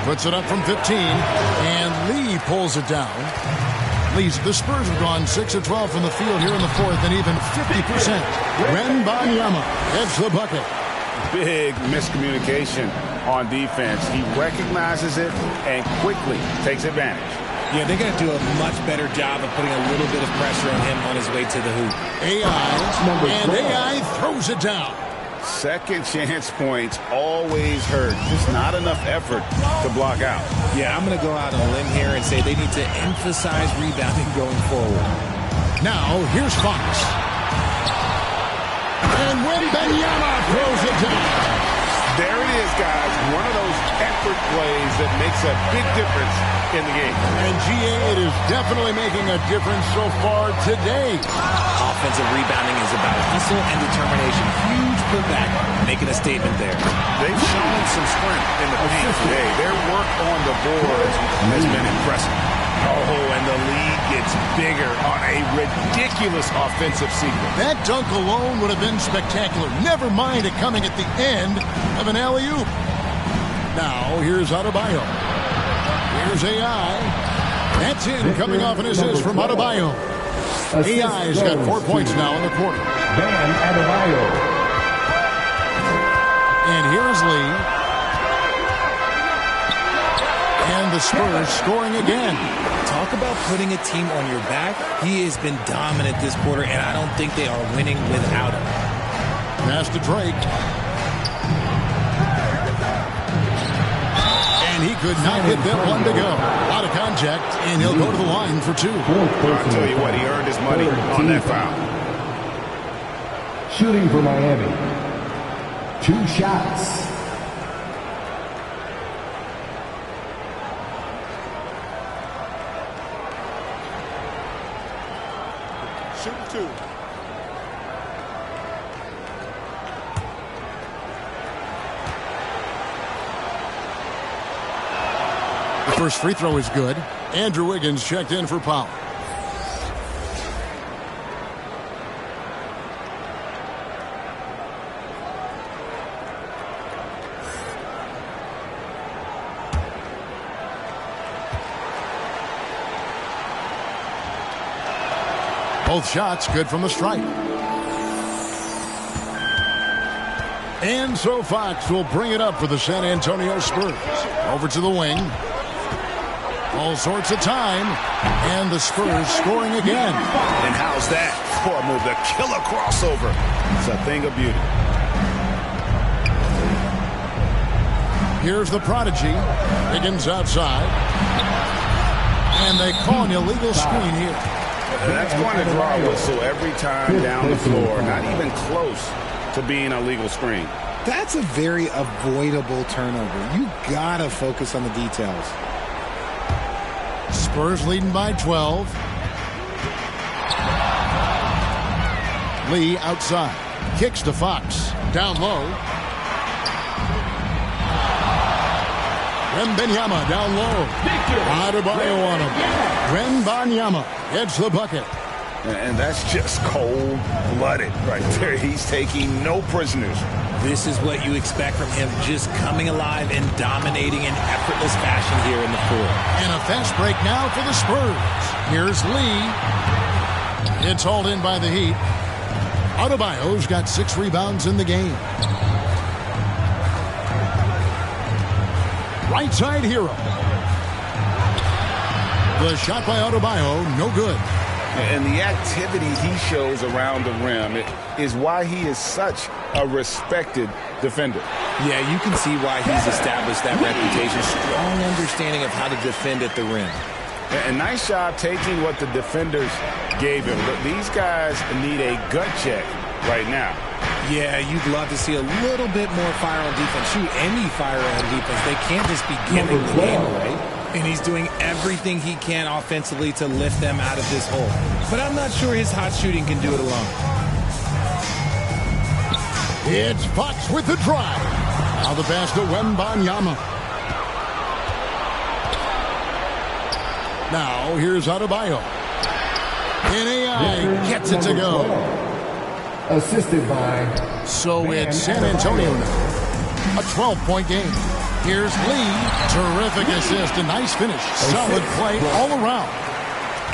S1: Puts it up from 15, and Lee pulls it down. The Spurs have gone 6 of 12 from the field here in the fourth, and even 50%. Wembanyama gets the bucket.
S3: Big miscommunication on defense. He recognizes it and quickly takes advantage.
S2: Yeah, they're going to do a much better job of putting a little bit of pressure on him on his way to the hoop.
S1: AI throws it down.
S3: Second chance points always hurt. Just not enough effort to block out.
S2: Yeah, I'm going to go out on a limb here and say they need to emphasize rebounding going forward.
S1: Now, here's Fox. And Wembanyama throws it down.
S3: There it is, guys. One of those effort plays that makes a big difference in the game.
S1: And GA, it is definitely making a difference so far today.
S2: Offensive rebounding is about hustle and determination. Huge putback, making a statement there.
S3: They've shown some strength in the paint today. Their work on the boards has been impressive. Oh, and the lead gets bigger on a ridiculous offensive sequence.
S1: That dunk alone would have been spectacular. Never mind it coming at the end of an alley-oop. Now, here's Adebayo. Here's AI. That's in, coming off an assist from Adebayo. AI's got 4 points now in the quarter.
S5: Bam Adebayo.
S1: And here's Lee. And the Spurs scoring again.
S2: Talk about putting a team on your back. He has been dominant this quarter, and I don't think they are winning without him.
S1: Pass to Drake. And he could not get that one to go. Out of contact, and he'll go to the line for two.
S12: I'll tell you what, he earned his money on that foul.
S5: Shooting for Miami. 2 shots.
S10: Shoot 2.
S1: The first free throw is good. Andrew Wiggins checked in for foul. Both shots good from the stripe. And so Fox will bring it up for the San Antonio Spurs. Over to the wing. All sorts of time. And the Spurs scoring again.
S3: And how's that for a move? The killer crossover. It's a thing of beauty.
S1: Here's the prodigy. Higgins outside. And they call an illegal screen here.
S3: That's going to draw a whistle every time down the floor. Not even close to being a legal screen.
S2: That's a very avoidable turnover. You gotta focus on the details.
S1: Spurs leading by 12. Lee outside. Kicks to Fox. Down low. Wembanyama down low. Adebayo on him. Wembanyama gets the bucket.
S3: And that's just cold-blooded right there. He's taking no prisoners.
S2: This is what you expect from him, just coming alive and dominating in effortless fashion here in the floor.
S1: And a fast break now for the Spurs. Here's Lee. It's hauled in by the Heat. Adebayo's got 6 rebounds in the game. Right side hero. The shot by Adebayo, no good.
S3: And the activity he shows around the rim is why he is such a respected defender.
S2: Yeah, you can see why he's established that reputation. Strong understanding of how to defend at the rim.
S3: And nice job taking what the defenders gave him. But these guys need a gut check right now.
S2: Yeah, you'd love to see a little bit more fire on defense. Shoot, any fire on defense. They can't just be giving the game away. And he's doing everything he can offensively to lift them out of this hole. But I'm not sure his hot shooting can do it alone.
S1: It's Fox with the drive. Now the pass to Wembanyama. Now here's Adebayo. And AI gets it to go.
S5: Assisted by...
S1: So it's San Antonio now. A 12-point game. Here's Lee. Terrific assist. A nice finish. Solid play all around.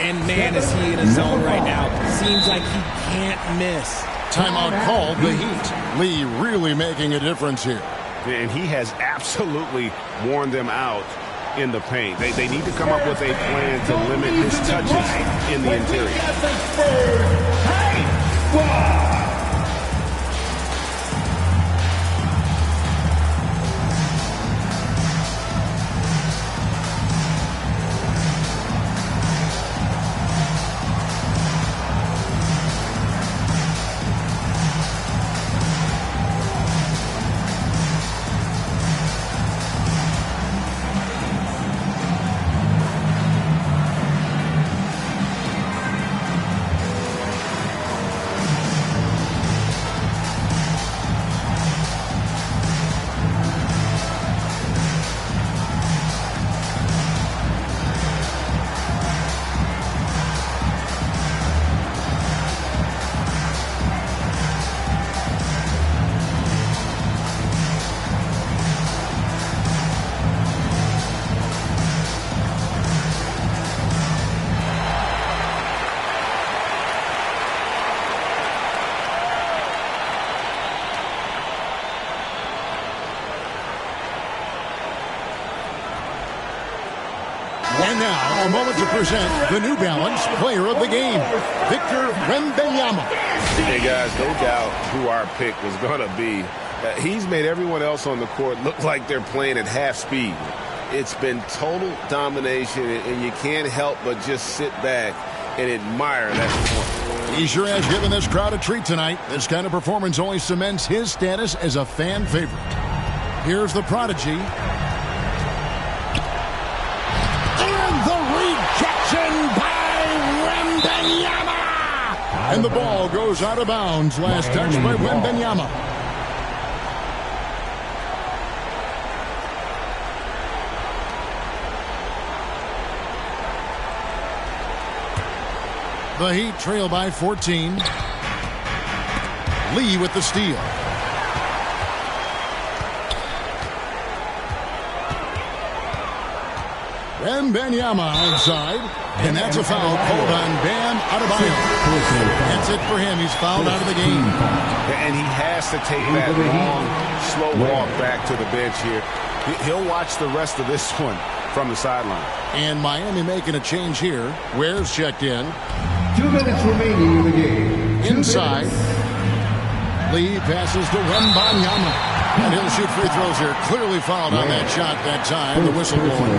S2: And man, is he in a zone right now. Seems like he can't miss.
S1: Timeout called the Heat. Lee really making a difference here.
S12: And he has absolutely worn them out in the paint. They need to come up with a plan to limit his touches in the interior.
S1: And now, a moment to present the New Balance Player of the Game, Victor Wembanyama.
S12: Hey, guys, no doubt who our pick was going to be. He's made everyone else on the court look like they're playing at half speed. It's been total domination, and you can't help but just sit back and admire that performance.
S1: He sure has given this crowd a treat tonight. This kind of performance only cements his status as a fan favorite. Here's the prodigy. And the rejection by Wembanyama! And the ball goes out of bounds. Last touch by Wembanyama. The Heat trail by 14. Lee with the steal. Wembanyama outside. And that's a foul called on Bam Adebayo. That's it for him. He's fouled out of the game.
S12: And he has to take that long, slow walk back to the bench here. He'll watch the rest of this one from the sideline.
S1: And Miami making a change here. Ware's checked in.
S5: 2 minutes remaining in the game.
S1: Inside. Lee passes to Wembanyama. And he'll shoot free throws here. Clearly fouled on that shot that time. The whistle blowing.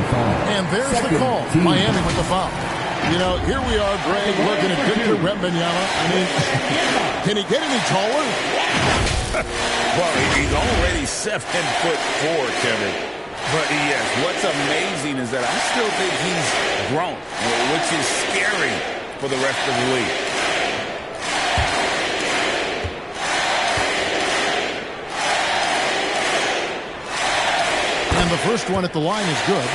S1: And there's the call. Miami with the foul. You know, here we are, Greg, looking at Victor Wembanyama. I mean, can he get any taller?
S4: Well, he's already 7'4", Kevin. But yes, what's amazing is that I still think he's grown, which is scary for the rest of the league.
S1: And the first one at the line is good.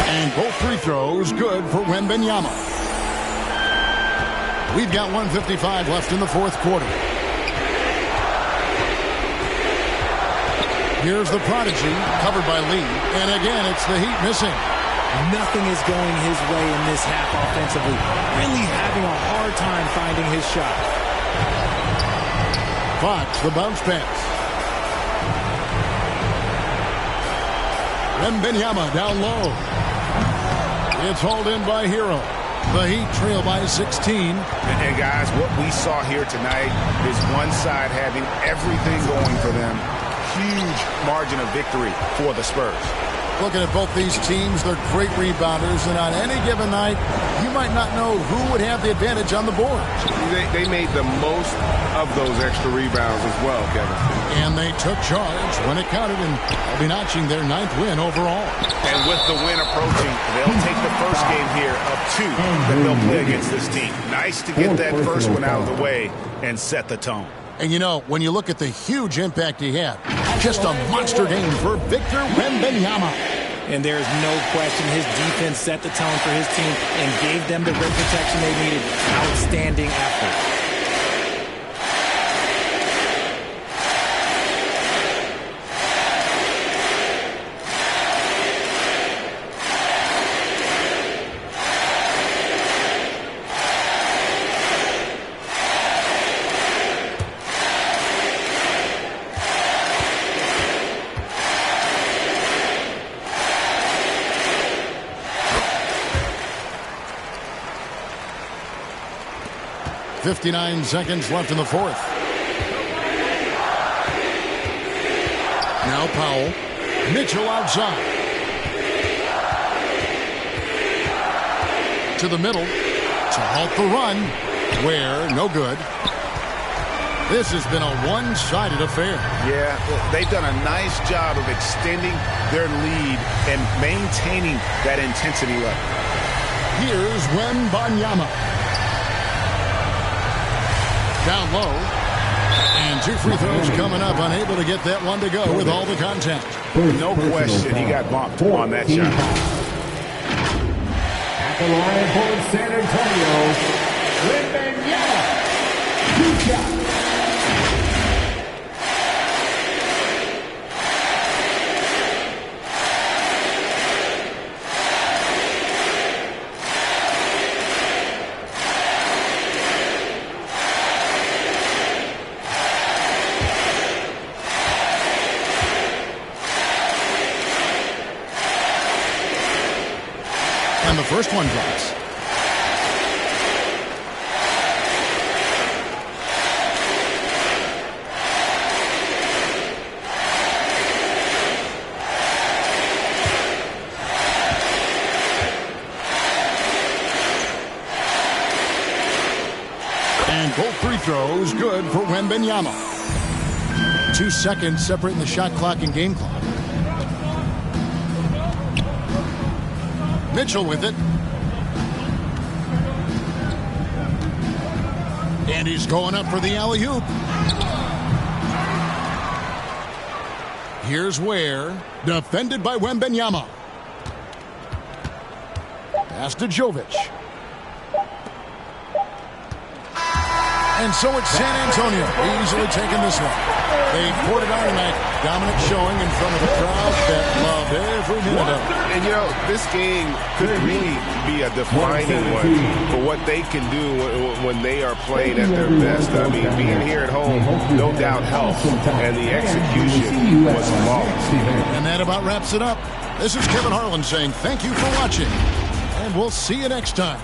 S1: And both free throws good for Wembanyama. We've got 1:55 left in the fourth quarter. Here's the prodigy, covered by Lee. And again, it's the Heat missing.
S2: Nothing is going his way in this half offensively. Really having a hard time finding his shot.
S1: Fox, the bounce pass. Wembanyama down low. It's hauled in by Hero. The Heat trail by 16.
S3: And guys, what we saw here tonight is one side having everything going for them. Huge margin of victory for the Spurs.
S1: Looking at both these teams, they're great rebounders, and on any given night, you might not know who would have the advantage on the board.
S12: They made the most of those extra rebounds as well, Kevin.
S1: And they took charge when it counted, and they'll be notching their 9th win overall.
S3: And with the win approaching, they'll take the first game here of 2 that they'll play against this team. Nice to get that first one out of the way and set the tone.
S1: And you know, when you look at the huge impact he had, just a monster game for Victor Wembanyama.
S2: And there's no question his defense set the tone for his team and gave them the rim protection they needed. Outstanding effort.
S1: .59 seconds left in the fourth. Now Powell. Mitchell outside. To the middle. To halt the run. Where? No good. This has been a one-sided affair.
S3: Yeah, they've done a nice job of extending their lead and maintaining that intensity level.
S1: Here's Wembanyama. Down low. And 2 free throws coming up. Unable to get that one to go with all the contact.
S3: No question, he got bumped on that shot.
S5: At the line for San Antonio, Wembanyama. 2 shots.
S1: first one drops. And both free throws good for Wembanyama. 2 seconds separating the shot clock and game clock. Mitchell with it. And he's going up for the alley-oop. Here's Ware, defended by Wembanyama. Pass to Jovic. And so it's San Antonio easily taking this one. They poured it on tonight. Dominant showing in front of the crowd that loved every minute of it.
S12: And, you know, this game could really be a defining one for what they can do when they are playing at their best. I mean, being here at home, no doubt helps. And the execution was flawless.
S1: And that about wraps it up. This is Kevin Harlan saying thank you for watching. And we'll see you next time.